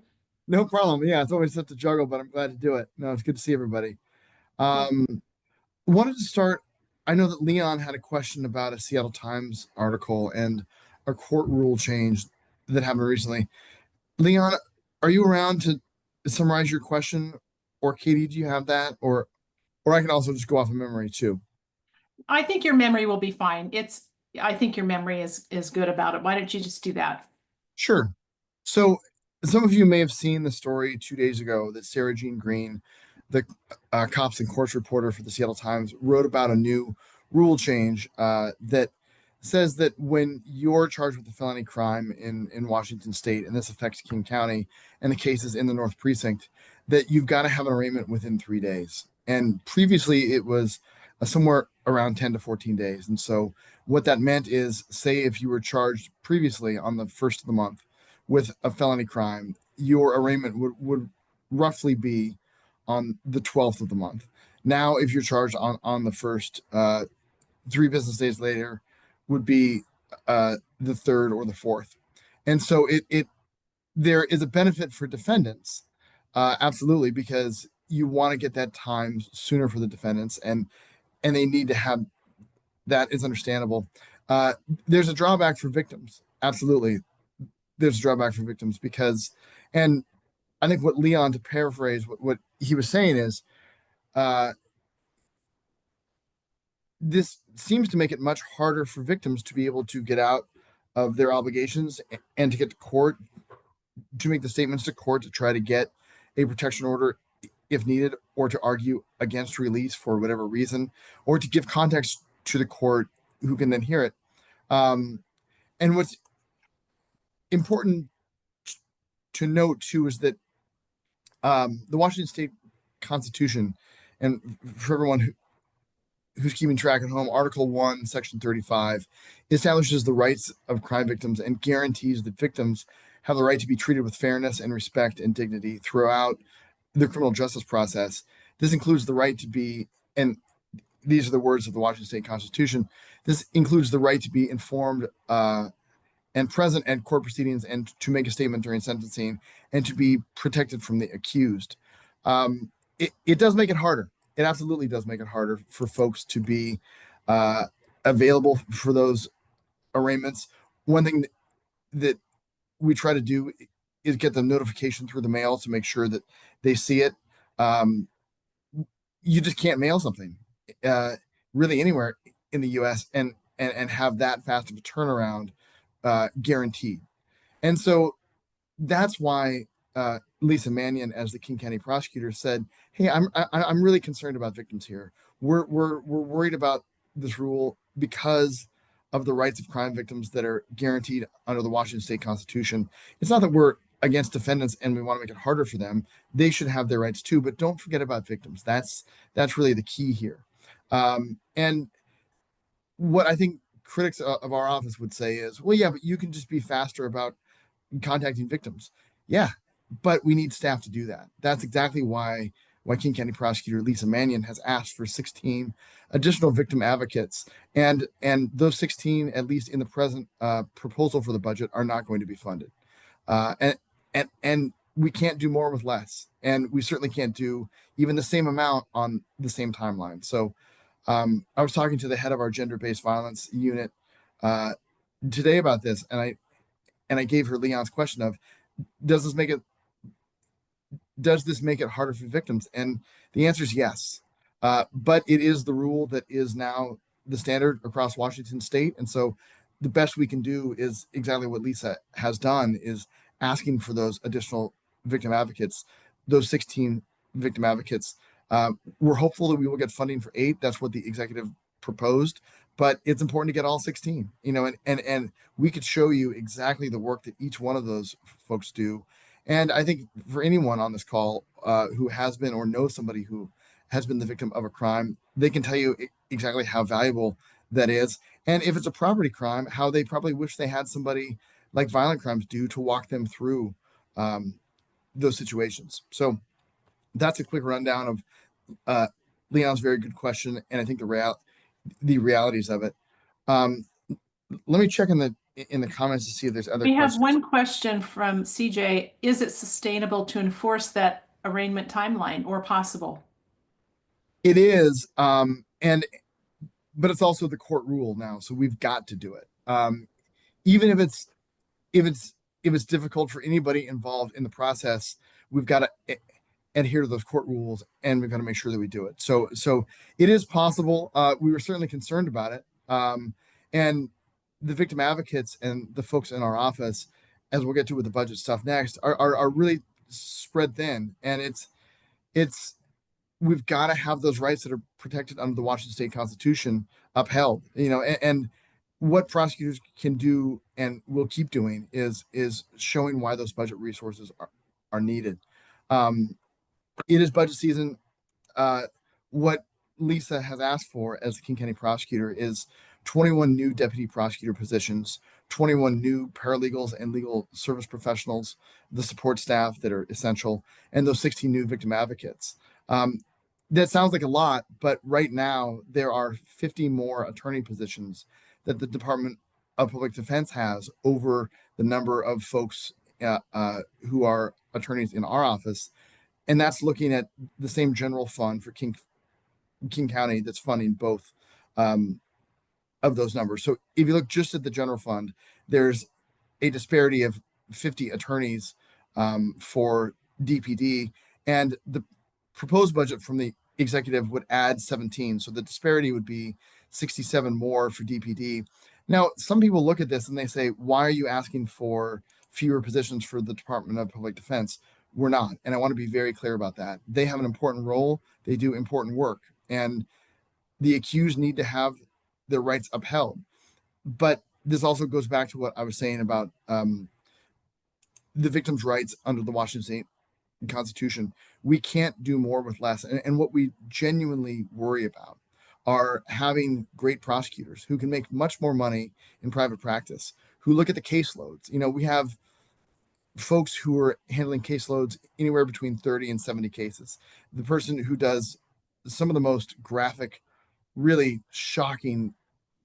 No problem. Yeah, it's always tough to juggle, but I'm glad to do it. No, it's good to see everybody. Wanted to start. I know that Leon had a question about a Seattle Times article and a court rule change that happened recently. Leon, are you around to summarize your question? Or Katie, do you have that? Or I can also just go off of memory too. I think your memory will be fine. I think your memory is good about it. Why don't you just do that? Sure. So some of you may have seen the story 2 days ago that Sarah Jean Green, the cops and courts reporter for the Seattle Times, wrote about a new rule change that says that when you're charged with a felony crime in Washington State, and this affects King County and the cases in the North Precinct, that you've got to have an arraignment within 3 days. And previously it was somewhere around 10 to 14 days. And so what that meant is, say if you were charged previously on the first of the month with a felony crime, your arraignment would roughly be on the 12th of the month. Now, if you're charged on the first, 3 business days later would be the third or the fourth. And so there is a benefit for defendants, absolutely, because you want to get that time sooner for the defendants, and they need to have that. Is understandable. There's a drawback for victims. Absolutely. There's a drawback for victims because, and I think what Leon, to paraphrase what he was saying is, this seems to make it much harder for victims to be able to get out of their obligations and to get to court, to make the statements to court, to try to get a protection order if needed, or to argue against release for whatever reason, or to give context to the court who can then hear it. And what's important to note too is that the Washington State Constitution, and for everyone who's keeping track at home, Article 1, Section 35, establishes the rights of crime victims and guarantees that victims have the right to be treated with fairness and respect and dignity throughout the criminal justice process. This includes the right to be, and these are the words of the Washington State Constitution, this includes the right to be informed and present at court proceedings, and to make a statement during sentencing, and to be protected from the accused. It does make it harder. It absolutely does make it harder for folks to be available for those arraignments. One thing that we try to do is get the notification through the mail to make sure that they see it. You just can't mail something really anywhere in the US and have that fast of a turnaround guaranteed. And so that's why Lisa Mannion, as the King County prosecutor, said, "Hey, I'm really concerned about victims here. We're worried about this rule because of the rights of crime victims that are guaranteed under the Washington State Constitution. It's not that we're against defendants and we want to make it harder for them. They should have their rights too, but don't forget about victims. That's really the key here." And what I think critics of our office would say is, "Well, yeah, but you can just be faster about contacting victims." Yeah, but we need staff to do that. That's exactly why King County prosecutor Lisa Mannion has asked for 16 additional victim advocates, and those 16, at least in the present proposal for the budget, are not going to be funded. And we can't do more with less, and we certainly can't do even the same amount on the same timeline. So I was talking to the head of our gender-based violence unit today about this, and I gave her Leon's question of, does this make it harder for victims? And the answer is yes. But it is the rule that is now the standard across Washington State. And so the best we can do is exactly what Lisa has done, is asking for those additional victim advocates, those 16 victim advocates. We're hopeful that we will get funding for 8. That's what the executive proposed, but it's important to get all 16, and we could show you exactly the work that each one of those folks do. And I think for anyone on this call who has been or knows somebody who has been the victim of a crime, they can tell you exactly how valuable that is. And if it's a property crime, how they probably wish they had somebody like violent crimes do to walk them through those situations. So that's a quick rundown of Leon's very good question, and I think the realities of it. Let me check in the comments to see if there's other We have questions. one question from CJ. Is it sustainable to enforce that arraignment timeline or possible? It is, but it's also the court rule now, so we've got to do it. Even if it's difficult for anybody involved in the process, we've got to adhere to those court rules, and we've got to make sure that we do it. So it is possible. We were certainly concerned about it, and the victim advocates and the folks in our office, as we'll get to with the budget stuff next, are really spread thin, and it's we've got to have those rights that are protected under the Washington State Constitution upheld. And what prosecutors can do and will keep doing is showing why those budget resources are needed. It is budget season. What Lisa has asked for as the King County prosecutor is 21 new deputy prosecutor positions, 21 new paralegals and legal service professionals, the support staff that are essential, and those 16 new victim advocates. That sounds like a lot, but right now there are 50 more attorney positions that the Department of Public Defense has over the number of folks who are attorneys in our office. And that's looking at the same general fund for King County that's funding both of those numbers. So if you look just at the general fund, there's a disparity of 50 attorneys for DPD, and the proposed budget from the executive would add 17. So the disparity would be 67 more for DPD. Now, some people look at this and they say, why are you asking for fewer positions for the Department of Public Defense? We're not. And I want to be very clear about that. They have an important role. They do important work. And the accused need to have their rights upheld. But this also goes back to what I was saying about the victim's rights under the Washington State Constitution. We can't do more with less. And what we genuinely worry about are having great prosecutors who can make much more money in private practice, who look at the caseloads. We have folks who are handling caseloads anywhere between 30 and 70 cases. The person who does some of the most graphic, really shocking,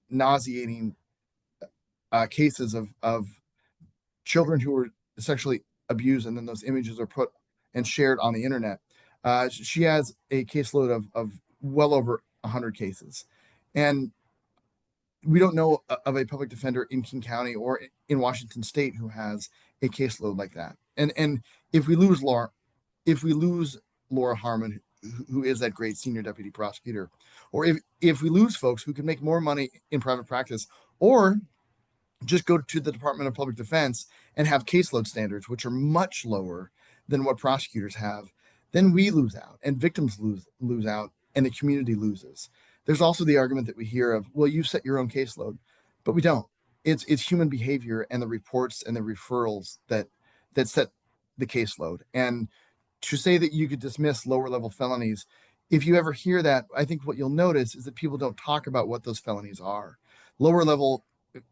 nauseating cases of children who were sexually abused, and then those images are put and shared on the internet. She has a caseload of well over 100 cases. And we don't know of a public defender in King County or in Washington State who has a caseload like that. And if we lose Laura Harmon, who is that great senior deputy prosecutor, or if we lose folks who can make more money in private practice, or just go to the Department of Public Defense and have caseload standards, which are much lower than what prosecutors have, then we lose out and victims lose out and the community loses. There's also the argument that we hear of, well, you set your own caseload, but we don't. It's human behavior and the reports and the referrals that set the caseload. And to say that you could dismiss lower level felonies, if you ever hear that, I think what you'll notice is that people don't talk about what those felonies are. Lower level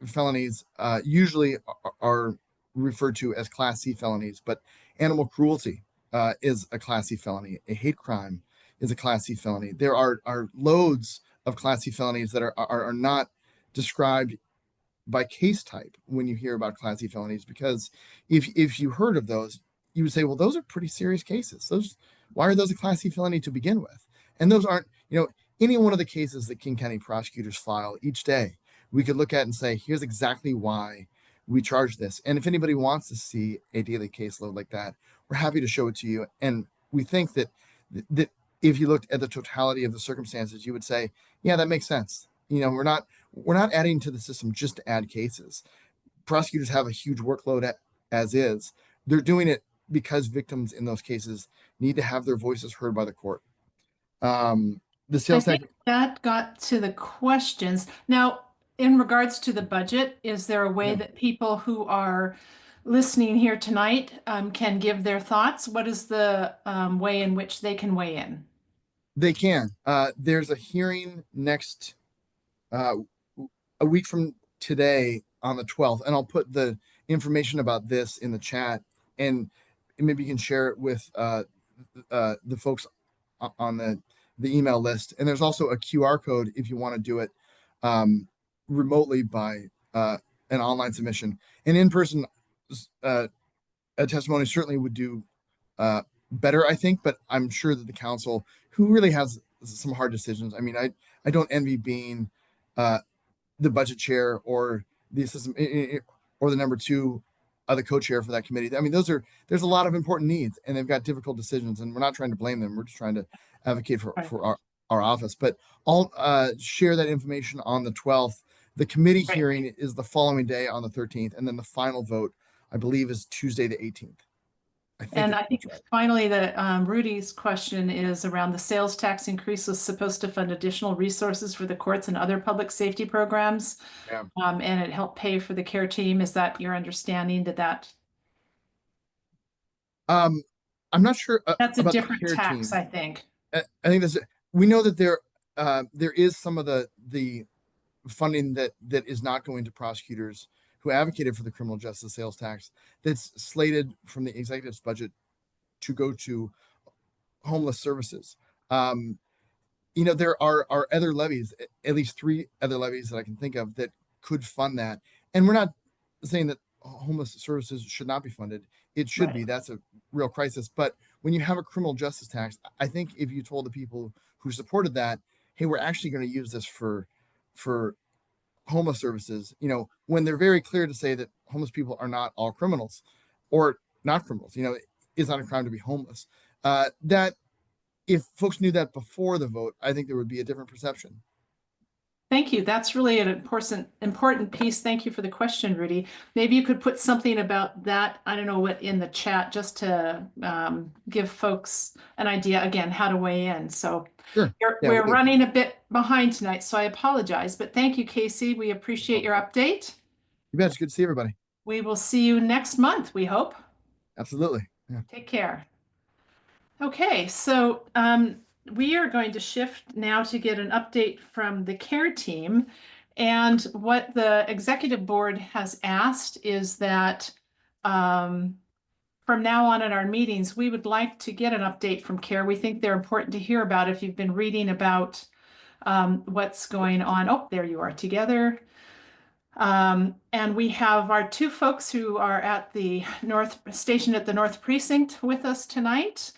felonies usually are referred to as Class C felonies, but animal cruelty is a Class C felony. A hate crime is a Class C felony. There are loads of Class C felonies that are not described by case type when you hear about Class C felonies, because if you heard of those, you would say, well, those are pretty serious cases. Those, why are those a Class C felony to begin with? And those aren't, any one of the cases that King County prosecutors file each day, we could look at and say, here's exactly why we charge this. And if anybody wants to see a daily caseload like that, we're happy to show it to you. And we think that if you looked at the totality of the circumstances, you would say, yeah, that makes sense. We're not adding to the system just to add cases. Prosecutors have a huge workload as is. They're doing it because victims in those cases need to have their voices heard by the court. The I sales tax. think that got to the questions. Now, in regards to the budget, is there a way Yeah. that people who are listening here tonight can give their thoughts? What is the way in which they can weigh in? They can. There's a hearing next a week from today on the 12th, and I'll put the information about this in the chat, and maybe you can share it with the folks on the email list. And there's also a QR code if you want to do it remotely by an online submission. An in-person a testimony certainly would do better, I think, but I'm sure that the council, who really has some hard decisions. I mean, I don't envy being the budget chair or the assistant or the number two, the co-chair for that committee. I mean, there's a lot of important needs, and they've got difficult decisions, and we're not trying to blame them. We're just trying to advocate for our office. But I'll share that information on the 12th. The committee hearing is the following day on the 13th, and then the final vote, I believe, is Tuesday the 18th. I think finally, Rudy's question is around the sales tax increase was supposed to fund additional resources for the courts and other public safety programs. Yeah. And it helped pay for the care team. Is that your understanding that? I'm not sure That's a about different the care tax, team. I think. I think we know that there is some of the funding that is not going to prosecutors who advocated for the criminal justice sales tax that's slated from the executive's budget to go to homeless services. There are other levies, at least 3 other levies that I can think of that could fund that. And we're not saying that homeless services should not be funded. It should be. That's a real crisis. But when you have a criminal justice tax, I think if you told the people who supported that, hey, we're actually going to use this for homeless services, when they're very clear to say that homeless people are not all criminals or not criminals, it's not a crime to be homeless. That if folks knew that before the vote, I think there would be a different perception. Thank you. That's really an important piece. Thank you for the question, Rudy. Maybe you could put something about that, I don't know what, in the chat, just to give folks an idea, again, how to weigh in. So sure. We're running a bit behind tonight, so I apologize. But thank you, Casey. We appreciate your update. You bet. It's good to see everybody. We will see you next month, we hope. Absolutely. Yeah. Take care. Okay, so we are going to shift now to get an update from the care team. And what the executive board has asked is that from now on in our meetings, we would like to get an update from care. We think they're important to hear about if you've been reading about what's going on. Oh, there you are together. And we have our 2 folks who are at the stationed at the North Precinct with us tonight.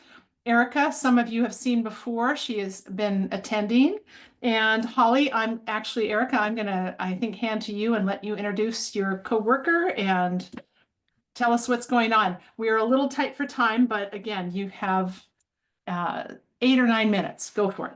Erica, some of you have seen before. She has been attending. And Holly, Erica, I'm going to, I think, hand to you and let you introduce your coworker and tell us what's going on. We're a little tight for time, but again, you have 8 or 9 minutes. Go for it.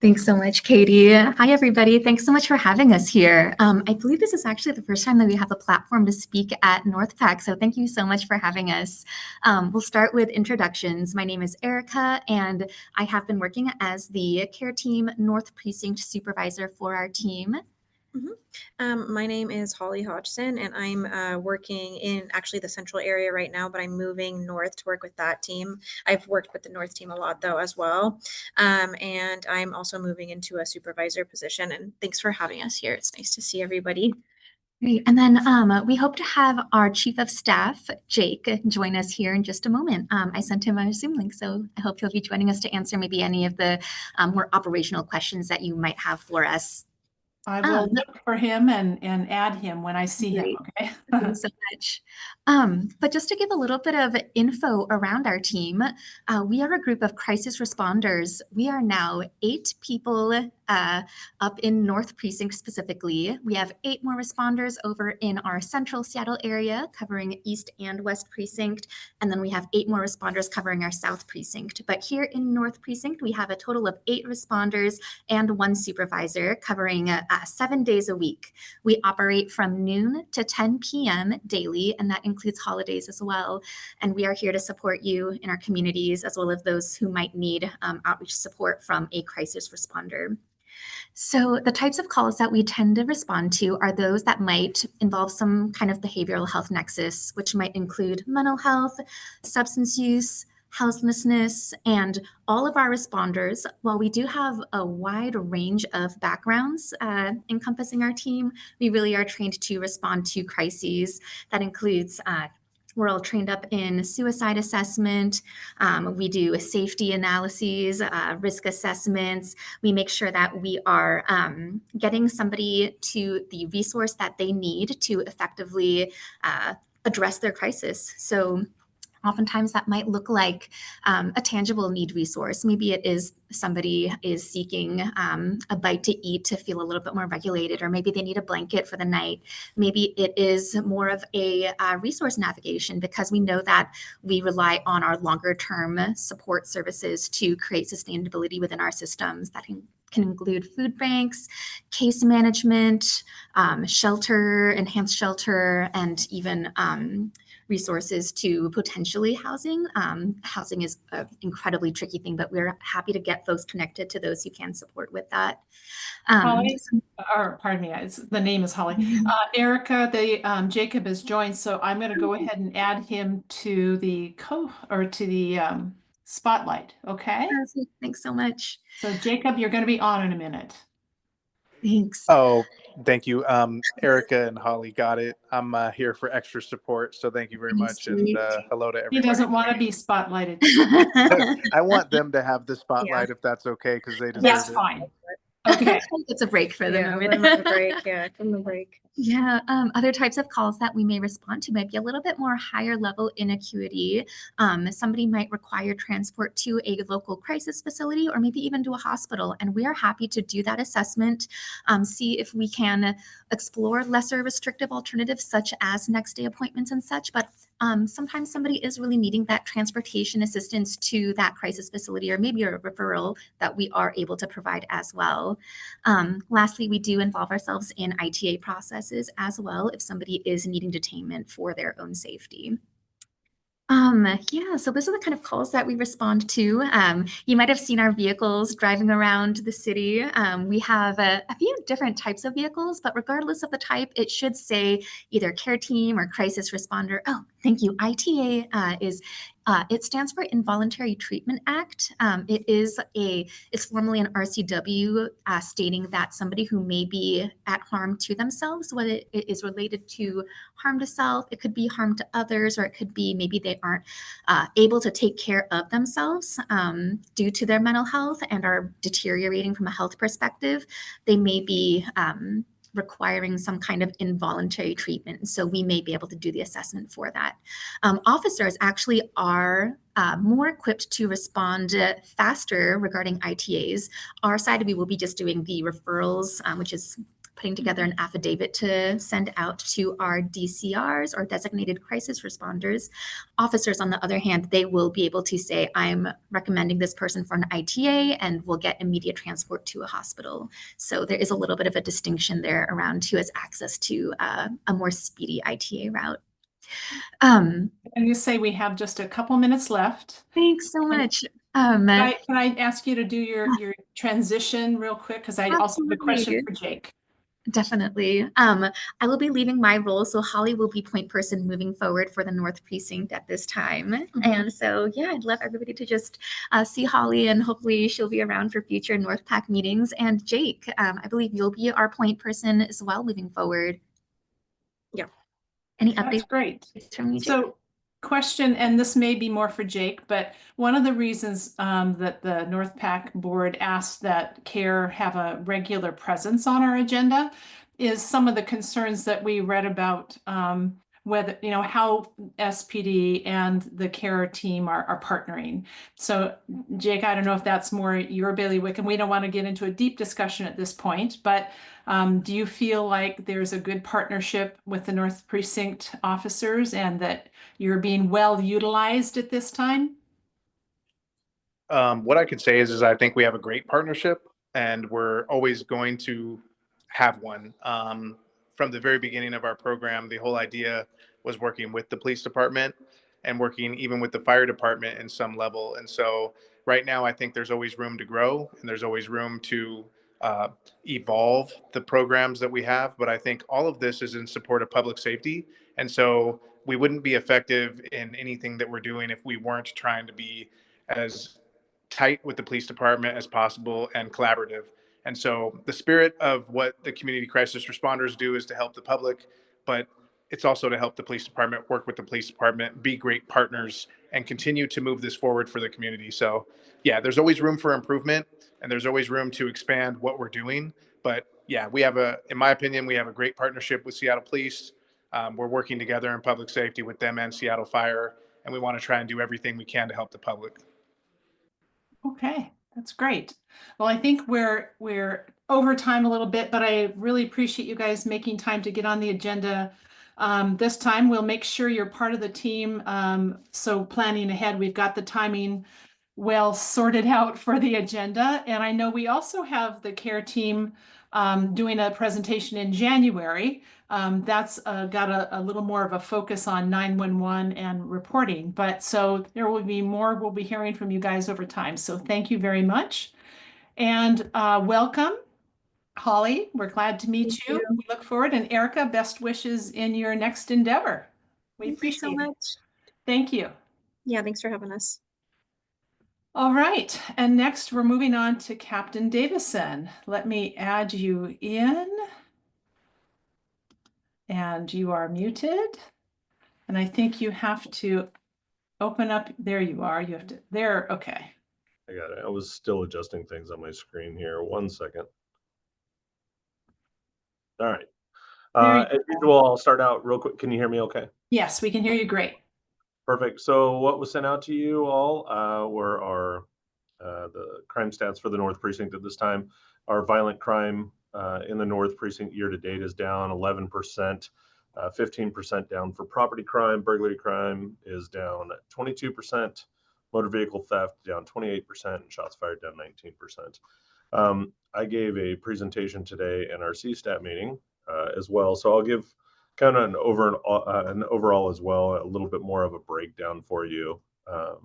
Thanks so much, Katie. Hi, everybody. Thanks so much for having us here. I believe this is actually the first time that we have a platform to speak at NorthPAC, so thank you so much for having us. We'll start with introductions. My name is Erica, and I have been working as the Care Team North Precinct Supervisor for our team. My name is Holly Hodgson, and I'm working in actually the central area right now, but I'm moving north to work with that team. I've worked with the north team a lot though as well. And I'm also moving into a supervisor position, and thanks for having us here. It's nice to see everybody. Great. And then we hope to have our Chief of Staff, Jake, join us here in just a moment. I sent him a Zoom link, so I hope he'll be joining us to answer maybe any of the more operational questions that you might have for us. I will look for him and add him when I see him, okay? Thank you so much. But just to give a little bit of info around our team, we are a group of crisis responders. We are now 8 people up in North Precinct specifically. We have 8 more responders over in our central Seattle area covering East and West Precinct. And then we have 8 more responders covering our South Precinct. But here in North Precinct, we have a total of 8 responders and 1 supervisor covering 7 days a week. We operate from noon to 10 p.m. daily, and that includes holidays as well. And we are here to support you in our communities, as well as those who might need outreach support from a crisis responder. So the types of calls that we tend to respond to are those that might involve some kind of behavioral health nexus, which might include mental health, substance use, houselessness, and all of our responders, while we do have a wide range of backgrounds encompassing our team, we really are trained to respond to crises. That includes we're all trained up in suicide assessment. We do safety analyses, risk assessments. We make sure that we are getting somebody to the resource that they need to effectively address their crisis. So oftentimes that might look like a tangible need resource. Maybe it is somebody is seeking a bite to eat to feel a little bit more regulated, or maybe they need a blanket for the night. Maybe it is more of a resource navigation, because we know that we rely on our longer term support services to create sustainability within our systems. That can include food banks, case management, shelter, enhanced shelter, and even resources to potentially housing. Housing is an incredibly tricky thing, but we're happy to get folks connected to those who can support with that. Holly, or pardon me, the name is Holly. Erica, Jacob has joined, so I'm going to go ahead and add him to the spotlight. Okay. Perfect. Thanks so much. So Jacob, you're going to be on in a minute. Thanks. Oh, thank you. Erica and Holly got it. I'm here for extra support, so thank you very much. And hello to everybody. He doesn't want to be spotlighted. I want them to have the spotlight if that's okay, because they deserve That's it. fine. Okay. It's a break for the moment. A break. Yeah, from the break. Yeah, other types of calls that we may respond to might be a little bit more higher level in acuity. Somebody might require transport to a local crisis facility, or maybe even to a hospital. And we are happy to do that assessment, see if we can explore lesser restrictive alternatives, such as next day appointments and such. But sometimes somebody is really needing that transportation assistance to that crisis facility, or maybe a referral that we are able to provide as well. Lastly, we do involve ourselves in ITA processes as well if somebody is needing detainment for their own safety. Yeah, so those are the kind of calls that we respond to. You might have seen our vehicles driving around the city. We have a few different types of vehicles, but regardless of the type, it should say either care team or crisis responder. Oh, thank you. ITA it stands for Involuntary Treatment Act. It's formally an RCW stating that somebody who may be at harm to themselves, whether it is related to harm to self, it could be harm to others, or it could be maybe they aren't able to take care of themselves due to their mental health and are deteriorating from a health perspective. They may be requiring some kind of involuntary treatment. So we may be able to do the assessment for that. Officers actually are more equipped to respond faster regarding ITAs. Our side, we will be just doing the referrals, which is putting together an affidavit to send out to our DCRs or designated crisis responders. Officers, on the other hand, they will be able to say, I'm recommending this person for an ITA and will get immediate transport to a hospital. So there is a little bit of a distinction there around who has access to a more speedy ITA route. And you say we have just a couple minutes left. Thanks so much. Can I ask you to do your transition real quick? Because I also have a question for Jake. Definitely. I will be leaving my role, so Holly will be point person moving forward for the North Precinct at this time. And so, yeah, I'd love everybody to just see Holly, and hopefully she'll be around for future North PAC meetings. And Jake, I believe you'll be our point person as well moving forward. Yeah. Any That's updates great. from you, Jake? So question, and this may be more for Jake, but one of the reasons that the North PAC board asked that CARE have a regular presence on our agenda is some of the concerns that we read about whether, how SPD and the CARE team are partnering. So Jake, I don't know if that's more your bailiwick, and we don't want to get into a deep discussion at this point, but do you feel like there's a good partnership with the North Precinct officers and that you're being well utilized at this time? What I could say is I think we have a great partnership, and we're always going to have one. From the very beginning of our program, the whole idea was working with the police department and working even with the fire department in some level. And so right now, I think there's always room to grow, and there's always room to evolve the programs that we have. But I think all of this is in support of public safety. And so we wouldn't be effective in anything that we're doing if we weren't trying to be as tight with the police department as possible and collaborative. And so the spirit of what the community crisis responders do is to help the public, but it's also to help the police department work with the police department, be great partners, and continue to move this forward for the community. So yeah, there's always room for improvement, and there's always room to expand what we're doing. But yeah, in my opinion, we have a great partnership with Seattle Police. We're working together in public safety with them and Seattle Fire, and we want to try and do everything we can to help the public. Okay, that's great. Well, I think we're over time a little bit, but I really appreciate you guys making time to get on the agenda. This time we'll make sure you're part of the team. So planning ahead, we've got the timing well sorted out for the agenda. And I know we also have the CARE team doing a presentation in January. That's got a little more of a focus on 911 and reporting. But so there will be more we'll be hearing from you guys over time. So thank you very much. And welcome, Holly. We're glad to meet you. We look forward. And Erica, best wishes in your next endeavor. We appreciate so much. it. Thank you. Yeah, thanks for having us. All right, and next we're moving on to Captain Davison. Let me add you in. And you are muted. And I think you have to open up. There you are. You have to, there, okay. I got it. I was still adjusting things on my screen here. 1 second. All right. As usual, I'll start out real quick. Can you hear me okay? Yes, we can hear you great. Perfect. So what was sent out to you all were our the crime stats for the North Precinct at this time. Our violent crime in the North Precinct year to date is down 11%, 15% down for property crime. Burglary crime is down 22%. Motor vehicle theft down 28%, and shots fired down 19%. I gave a presentation today in our CSTAT meeting as well, so I'll give kind of an overall as well, a little bit more of a breakdown for you. Let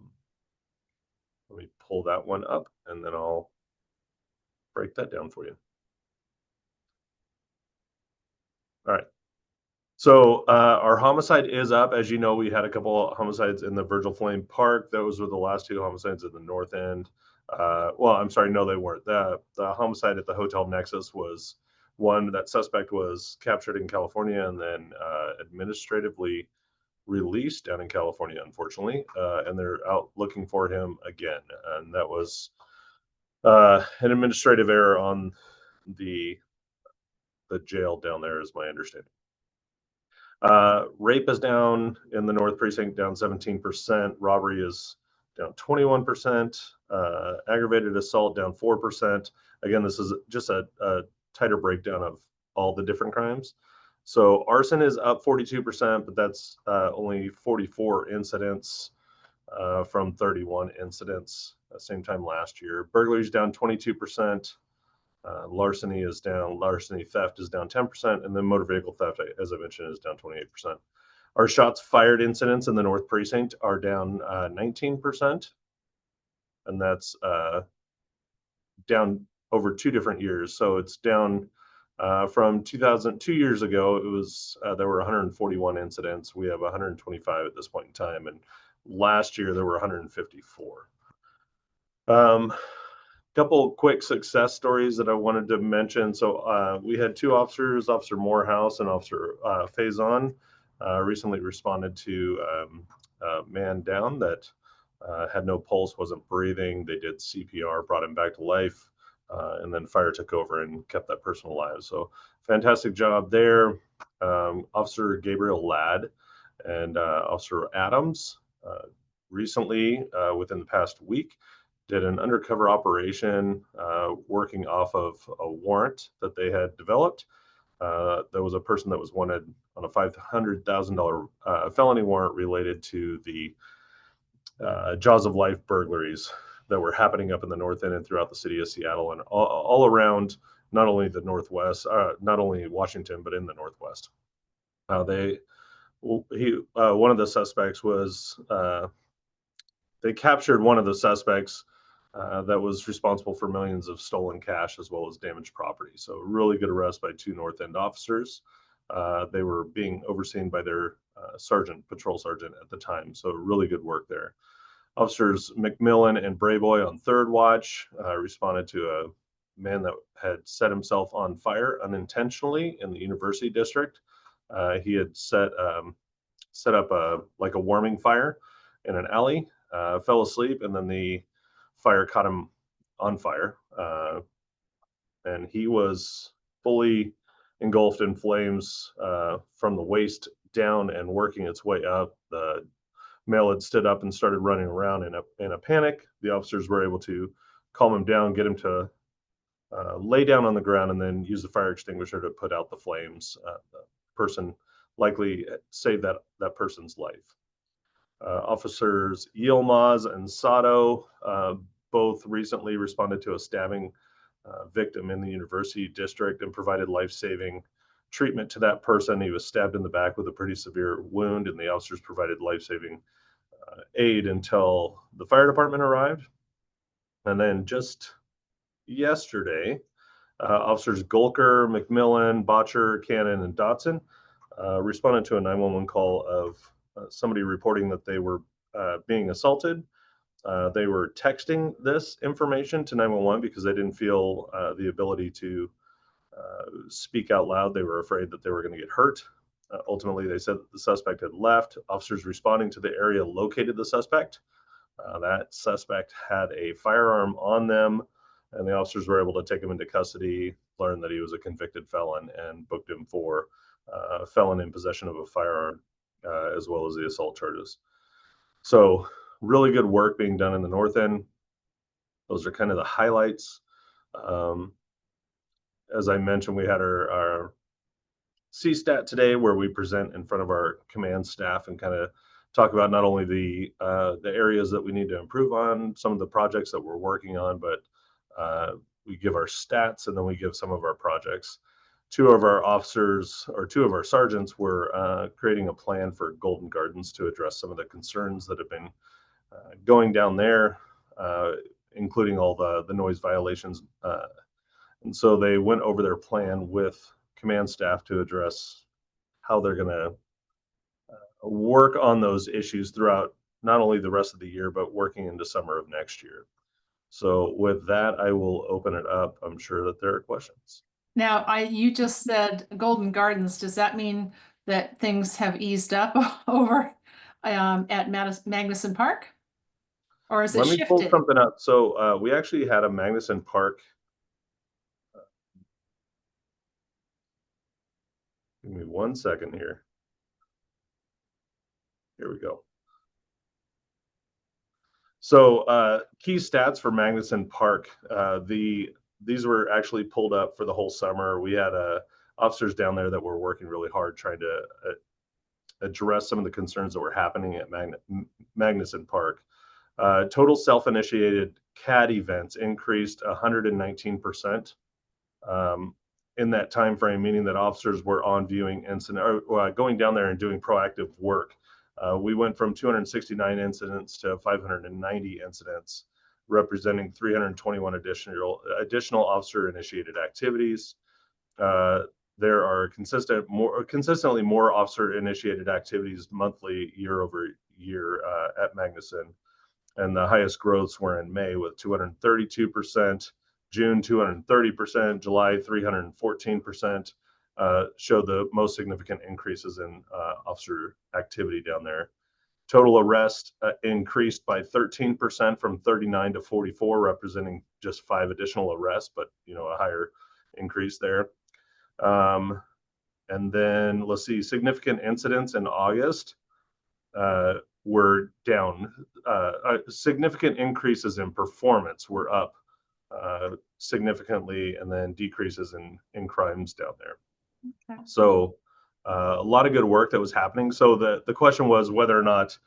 me pull that one up, and then I'll break that down for you. All right. So our homicide is up. As you know, we had a couple of homicides in the Virgil Flame Park. Those were the last two homicides at the north end. Well, I'm sorry, no, they weren't. The homicide at the Hotel Nexus was one. That suspect was captured in California and then administratively released down in California, unfortunately, and they're out looking for him again. And that was an administrative error on the jail down there, is my understanding. Rape is down in the North Precinct, down 17%. Robbery is down 21%. Aggravated assault down 4%. Again, this is just a tighter breakdown of all the different crimes. So arson is up 42%, but that's only 44 incidents from 31 incidents same time last year. Burglary is down 22%. Larceny is down. Larceny theft is down 10%, and then motor vehicle theft, as I mentioned, is down 28%. Our shots fired incidents in the North Precinct are down 19%, and that's down over 2 different years. So it's down from 2 years ago. It was there were 141 incidents. We have 125 at this point in time, and last year there were 154. Couple quick success stories that I wanted to mention. So we had 2 officers, Officer Morehouse and Officer Faison, recently responded to a man down that had no pulse, wasn't breathing. They did CPR, brought him back to life, and then fire took over and kept that person alive. So fantastic job there. Officer Gabriel Ladd and Officer Adams recently, within the past week, did an undercover operation working off of a warrant that they had developed. There was a person that was wanted on a $500,000 felony warrant related to the Jaws of Life burglaries that were happening up in the North End and throughout the city of Seattle and all around, not only the Northwest, not only Washington, but in the Northwest. One of the suspects was, they captured one of the suspects that was responsible for millions of stolen cash as well as damaged property. So really good arrest by 2 North End officers. They were being overseen by their patrol sergeant at the time. So really good work there. Officers McMillan and Brayboy on 3rd watch responded to a man that had set himself on fire unintentionally in the University District. He had set up a warming fire in an alley, fell asleep, and then the fire caught him on fire, and he was fully engulfed in flames from the waist down and working its way up. The male had stood up and started running around in a panic. The officers were able to calm him down, get him to lay down on the ground, and then use the fire extinguisher to put out the flames. The person likely saved that person's life. Officers Yilmaz and Sato both recently responded to a stabbing victim in the University District and provided life-saving treatment to that person. He was stabbed in the back with a pretty severe wound, and the officers provided life-saving aid until the fire department arrived. And then just yesterday, officers Golker, McMillan, Botcher, Cannon, and Dotson responded to a 911 call of somebody reporting that they were being assaulted. They were texting this information to 911 because they didn't feel the ability to speak out loud. They were afraid that they were going to get hurt. Ultimately, they said that the suspect had left. Officers responding to the area located the suspect. That suspect had a firearm on them, and the officers were able to take him into custody, learn that he was a convicted felon, and booked him for felon in possession of a firearm, as well as the assault charges. So really good work being done in the North End. Those are kind of the highlights. As I mentioned, we had our CSTAT today, where we present in front of our command staff and kind of talk about not only the areas that we need to improve on, some of the projects that we're working on, but we give our stats and then we give some of our projects. 2 of our officers, or 2 of our sergeants, were creating a plan for Golden Gardens to address some of the concerns that have been going down there, including all the noise violations. And so they went over their plan with command staff to address how they're going to work on those issues throughout not only the rest of the year, but working into summer of next year. So with that, I will open it up. I'm sure that there are questions. Now, you just said Golden Gardens. Does that mean that things have eased up over at Magnuson Park? Or is it Let me pull shifted? something up. So we actually had a Magnuson Park. Give me 1 second here. Here we go. So key stats for Magnuson Park. These were actually pulled up for the whole summer. We had a officers down there that were working really hard trying to address some of the concerns that were happening at Magnuson Park. Total self-initiated CAD events increased 119% in that time frame, meaning that officers were on viewing incident or going down there and doing proactive work. We went from 269 incidents to 590 incidents, representing 321 additional officer-initiated activities. There are consistently more officer-initiated activities monthly, year over year at Magnuson, and the highest growths were in May with 232%, June 230%, July 314%. Showed the most significant increases in officer activity down there. Total arrest increased by 13% from 39 to 44, representing just 5 additional arrests, but a higher increase there. And then let's see, significant incidents in August were down. Significant increases in performance were up significantly, and then decreases in crimes down there. Okay. So a lot of good work that was happening. So the question was whether or not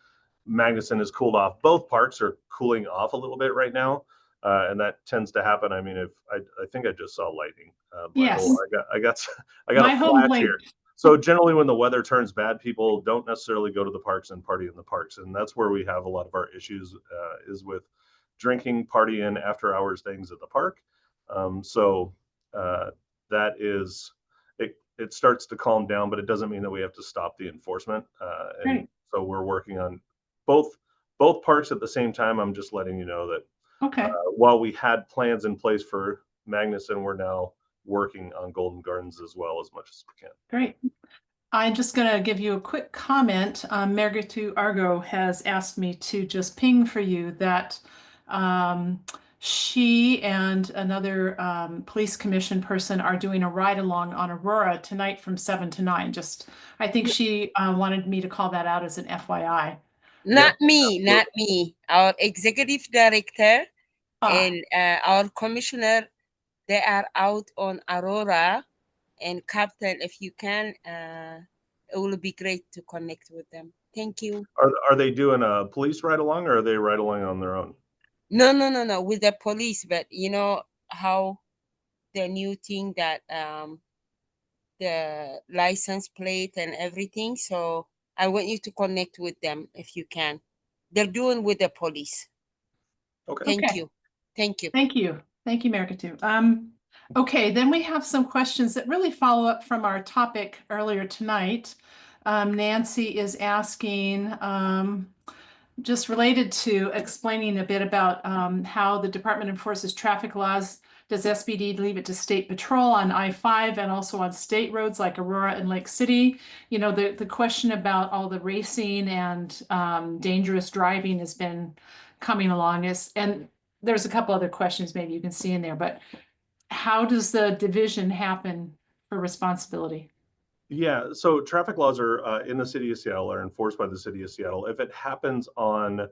Magnuson has cooled off. Both parks are cooling off a little bit right now, and that tends to happen. I mean, if I think I just saw lightning. Yes. I got a flash here. So generally, when the weather turns bad, people don't necessarily go to the parks and party in the parks, and that's where we have a lot of our issues is with drinking, partying, after hours things at the park. That is. It starts to calm down, but it doesn't mean that we have to stop the enforcement. And so we're working on both parks at the same time. I'm just letting you know that while we had plans in place for Magnuson, we're now working on Golden Gardens as well as much as we can. Great. I'm just going to give you a quick comment. Margaret Argo has asked me to just ping for you that she and another police commission person are doing a ride along on Aurora tonight from 7 to 9. I think she wanted me to call that out as an FYI. Not me. Our executive director and our commissioner, they are out on Aurora. And Captain, if you can, it will be great to connect with them. Thank you. Are they doing a police ride along, or are they ride along on their own? No, with the police. But you know how the new thing that the license plate and everything. So I want you to connect with them if you can. They're doing with the police. Okay. Thank you. Thank you, Margaret. Okay, then we have some questions that really follow up from our topic earlier tonight. Nancy is asking, just related to explaining a bit about how the department enforces traffic laws. Does SPD leave it to state patrol on I-5 and also on state roads like Aurora and Lake City? The question about all the racing and dangerous driving has been coming along, and there's a couple other questions maybe you can see in there, but how does the division happen for responsibility? Yeah, so traffic laws are in the city of Seattle, are enforced by the city of Seattle. If it happens on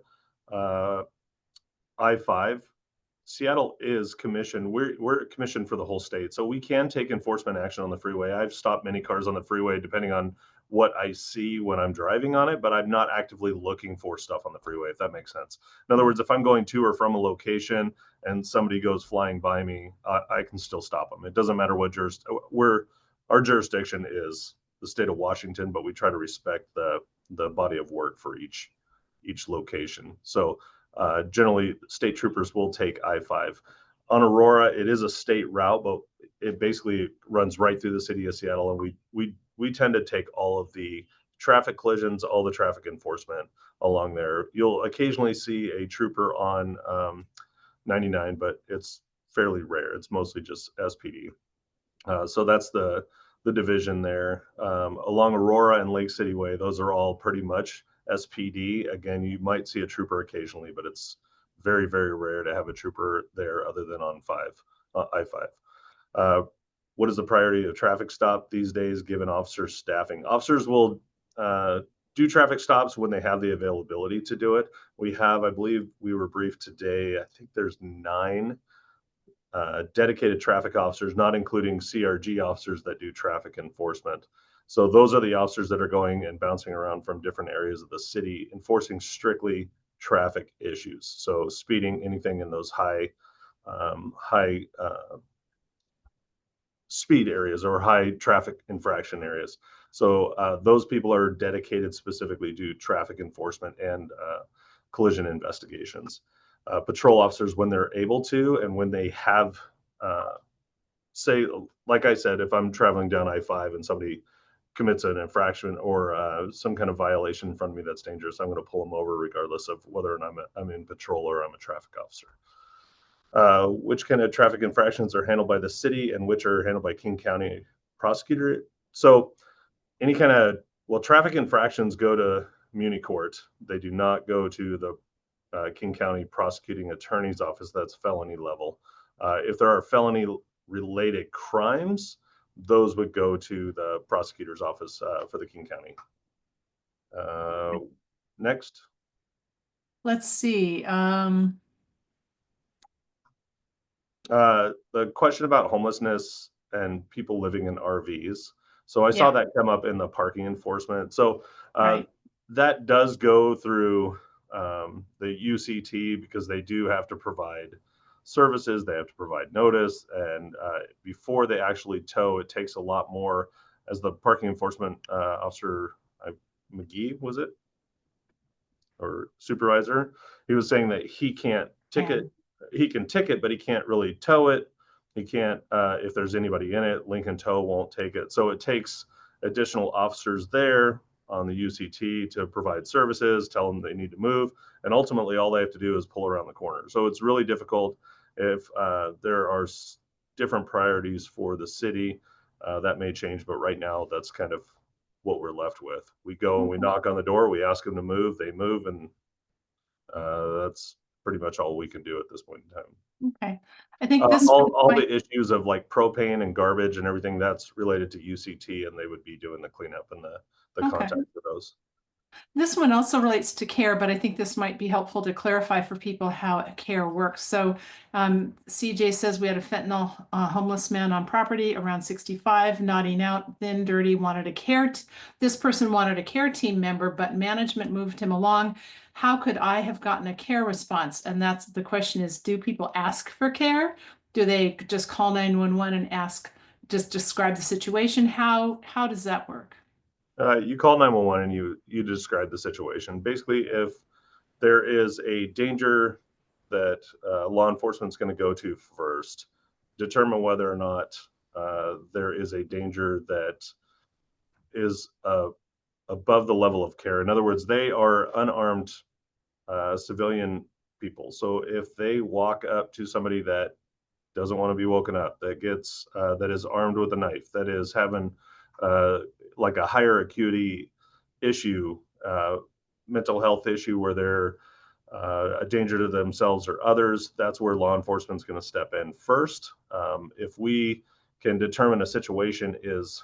I-5, Seattle is commissioned. We're commissioned for the whole state, so we can take enforcement action on the freeway. I've stopped many cars on the freeway depending on what I see when I'm driving on it, but I'm not actively looking for stuff on the freeway, if that makes sense. In other words, if I'm going to or from a location and somebody goes flying by me, I can still stop them. It doesn't matter what our jurisdiction is the state of Washington, but we try to respect the body of work for each location. So generally, state troopers will take I-5. On Aurora, it is a state route, but it basically runs right through the city of Seattle, and we tend to take all of the traffic collisions, all the traffic enforcement along there. You'll occasionally see a trooper on 99, but it's fairly rare. It's mostly just SPD. So that's the division there. Along Aurora and Lake City Way, those are all pretty much SPD. Again, you might see a trooper occasionally, but it's very, very rare to have a trooper there other than on I-5. What is the priority of traffic stop these days given officer staffing? Officers will do traffic stops when they have the availability to do it. We have, I believe we were briefed today, I think there's 9 dedicated traffic officers, not including CRG officers that do traffic enforcement. So those are the officers that are going and bouncing around from different areas of the city, enforcing strictly traffic issues. So speeding, anything in those high speed areas or high traffic infraction areas. So those people are dedicated specifically to traffic enforcement and collision investigations. Patrol officers, when they're able to, and when they have, say, like I said, if I'm traveling down I-5 and somebody commits an infraction or some kind of violation in front of me that's dangerous, I'm going to pull them over regardless of whether or not I'm in patrol or I'm a traffic officer. Which kind of traffic infractions are handled by the city and which are handled by King County prosecutor. So any kind of, well, traffic infractions go to Muni Court. They do not go to the King County prosecuting attorney's office. That's felony level. If there are felony related crimes, those would go to the prosecutor's office for the King County. Next. Let's see. The question about homelessness and people living in RVs. So I saw that come up in the parking enforcement. So that does go through the UCT because they do have to provide services. They have to provide notice. And before they actually tow, it takes a lot more. As the parking enforcement officer, McGee, was it? Or supervisor, he was saying that he can't ticket. He can ticket, but he can't really tow it. He can't, if there's anybody in it, Lincoln Tow won't take it. So it takes additional officers there on the UCT to provide services, tell them they need to move. And ultimately, all they have to do is pull around the corner. So it's really difficult if there are different priorities for the city. That may change, but right now, that's kind of what we're left with. We go and we knock on the door, we ask them to move, they move, and that's pretty much all we can do at this point in time. Okay. I think this all the issues of like propane and garbage and everything that's related to UCT, and they would be doing the cleanup and the contact for those. This one also relates to care, but I think this might be helpful to clarify for people how care works. So CJ says we had a fentanyl homeless man on property around 65, nodding out, thin, dirty, wanted a care. This person wanted a care team member, but management moved him along. How could I have gotten a care response? And that's the question is, do people ask for care? Do they just call 911 and ask, just describe the situation? How does that work? You call 911 and you describe the situation. Basically, if there is a danger that law enforcement is going to go to first, determine whether or not there is a danger that is above the level of care. In other words, they are unarmed civilian people. So if they walk up to somebody that doesn't want to be woken up, that gets that is armed with a knife, that is having like a higher acuity issue, mental health issue where they're a danger to themselves or others, that's where law enforcement is going to step in first. If we can determine a situation is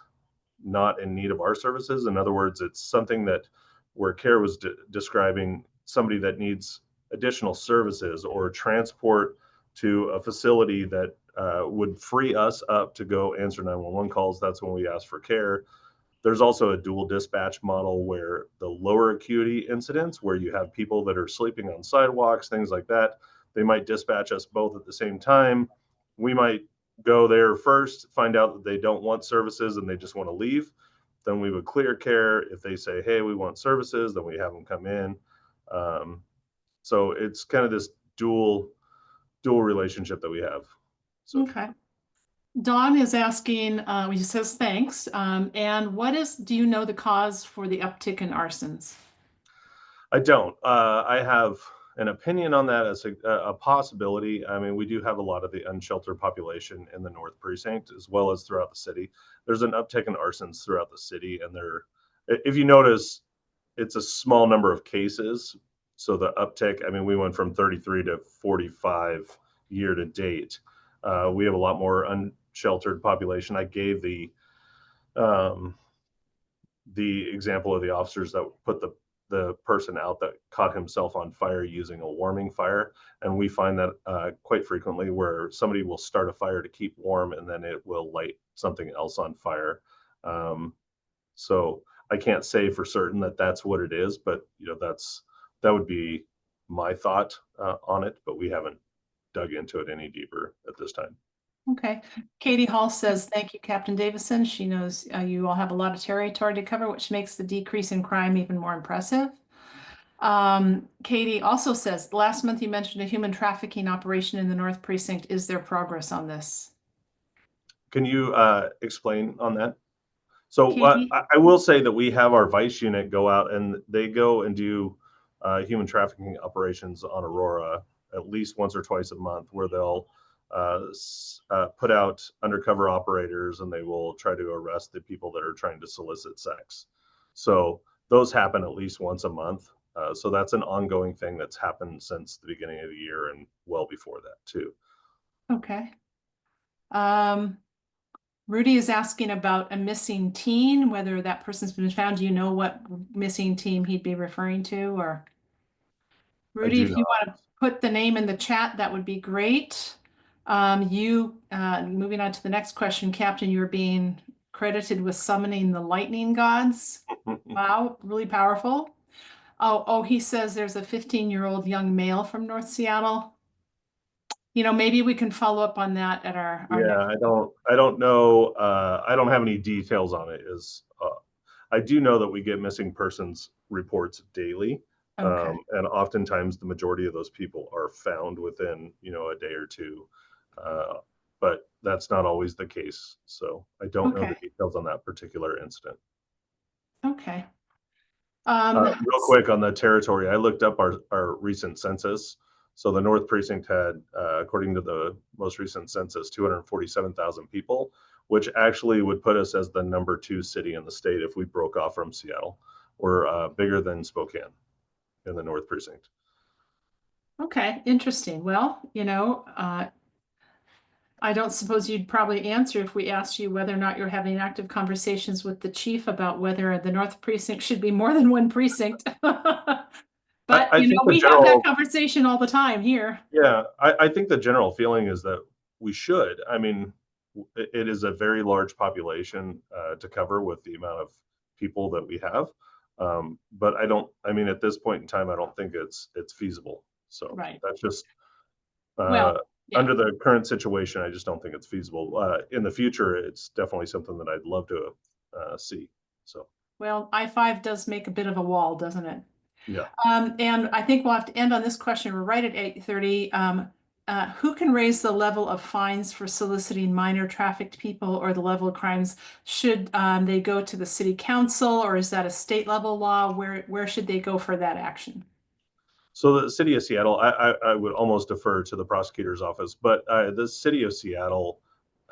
not in need of our services, in other words, it's something that where care was describing somebody that needs additional services or transport to a facility that would free us up to go answer 911 calls, that's when we ask for care. There's also a dual dispatch model where the lower acuity incidents, where you have people that are sleeping on sidewalks, things like that, they might dispatch us both at the same time. We might go there first, find out that they don't want services and they just want to leave. Then we would clear care. If they say, hey, we want services, then we have them come in. So it's kind of this dual relationship that we have. So. Okay. Dawn is asking, he says thanks. And do you know the cause for the uptick in arsons? I don't. I have an opinion on that as a possibility. I mean, we do have a lot of the unsheltered population in the North Precinct as well as throughout the city. There's an uptick in arsons throughout the city, and if you notice, it's a small number of cases. So the uptick, I mean, we went from 33 to 45 year to date. We have a lot more unsheltered population. I gave the example of the officers that put the the person out that caught himself on fire using a warming fire. And we find that quite frequently where somebody will start a fire to keep warm and then it will light something else on fire. So I can't say for certain that that's what it is, but that would be my thought on it, but we haven't dug into it any deeper at this time. Okay. Katie Hall says, thank you, Captain Davison. She knows you all have a lot of territory to cover, which makes the decrease in crime even more impressive. Katie also says, last month you mentioned a human trafficking operation in the North Precinct. Is there progress on this? Can you explain on that? So Katie? I will say that we have our Vice unit go out and they go and do human trafficking operations on Aurora at least once or twice a month, where they'll put out undercover operators and they will try to arrest the people that are trying to solicit sex. So those happen at least once a month. So that's an ongoing thing that's happened since the beginning of the year and well before that too. Okay. Rudy is asking about a missing teen, whether that person's been found. Do you know what missing team he'd be referring to? Or Rudy, if you want to put the name in the chat, that would be great. Moving on to the next question, Captain, you're being credited with summoning the lightning gods. Wow, really powerful. Oh, he says there's a 15-year-old young male from North Seattle. Maybe we can follow up on that at our yeah, next. I don't know. I don't have any details on it. I do know that we get missing persons reports daily. Okay. And oftentimes the majority of those people are found within, a day or two. But that's not always the case. So I don't know the details on that particular incident. Okay. Real quick on the territory, I looked up our recent census. So the North Precinct had, according to the most recent census, 247,000 people, which actually would put us as the #2 city in the state if we broke off from Seattle. We're bigger than Spokane in the North Precinct. Okay, interesting. Well, I don't suppose you'd probably answer if we asked you whether or not you're having active conversations with the chief about whether the North Precinct should be more than one precinct. But, I think we have that conversation all the time here. Yeah, I think the general feeling is that we should. I mean, it is a very large population to cover with the amount of people that we have. But at this point in time, I don't think it's feasible. So that's just under the current situation, I just don't think it's feasible. In the future, it's definitely something that I'd love to see. So. Well, I-5 does make a bit of a wall, doesn't it? Yeah. And I think we'll have to end on this question. We're right at 8:30. Who can raise the level of fines for soliciting minor trafficked people or the level of crimes? Should they go to the city council, or is that a state level law? Where should they go for that action? So the city of Seattle, I would almost defer to the prosecutor's office, but the city of Seattle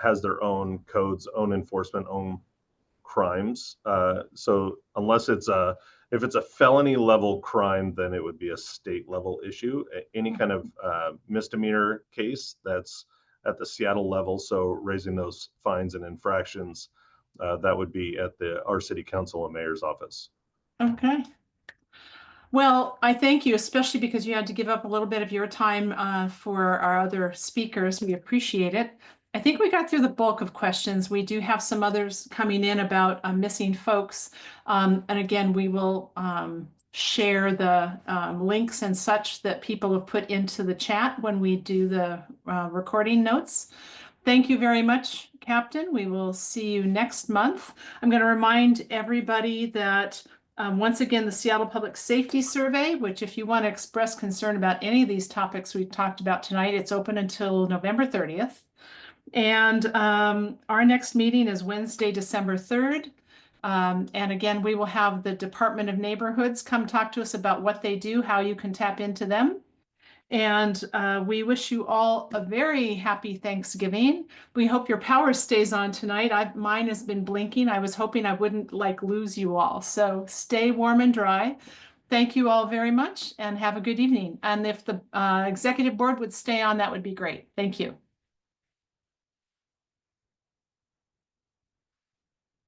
has their own codes, own enforcement, own crimes. So unless if it's a felony level crime, then it would be a state level issue. Any kind of misdemeanor case that's at the Seattle level, so raising those fines and infractions, that would be at our city council and mayor's office. Okay. Well, I thank you, especially because you had to give up a little bit of your time for our other speakers. We appreciate it. I think we got through the bulk of questions. We do have some others coming in about missing folks. And again, we will share the links and such that people have put into the chat when we do the recording notes. Thank you very much, Captain. We will see you next month. I'm going to remind everybody that once again, the Seattle Public Safety Survey, which if you want to express concern about any of these topics we've talked about tonight, it's open until November 30th. And our next meeting is Wednesday, December 3rd. And again, we will have the Department of Neighborhoods come talk to us about what they do, how you can tap into them. And we wish you all a very happy Thanksgiving. We hope your power stays on tonight. Mine has been blinking. I was hoping I wouldn't lose you all. So stay warm and dry. Thank you all very much and have a good evening. And if the executive board would stay on, that would be great. Thank you.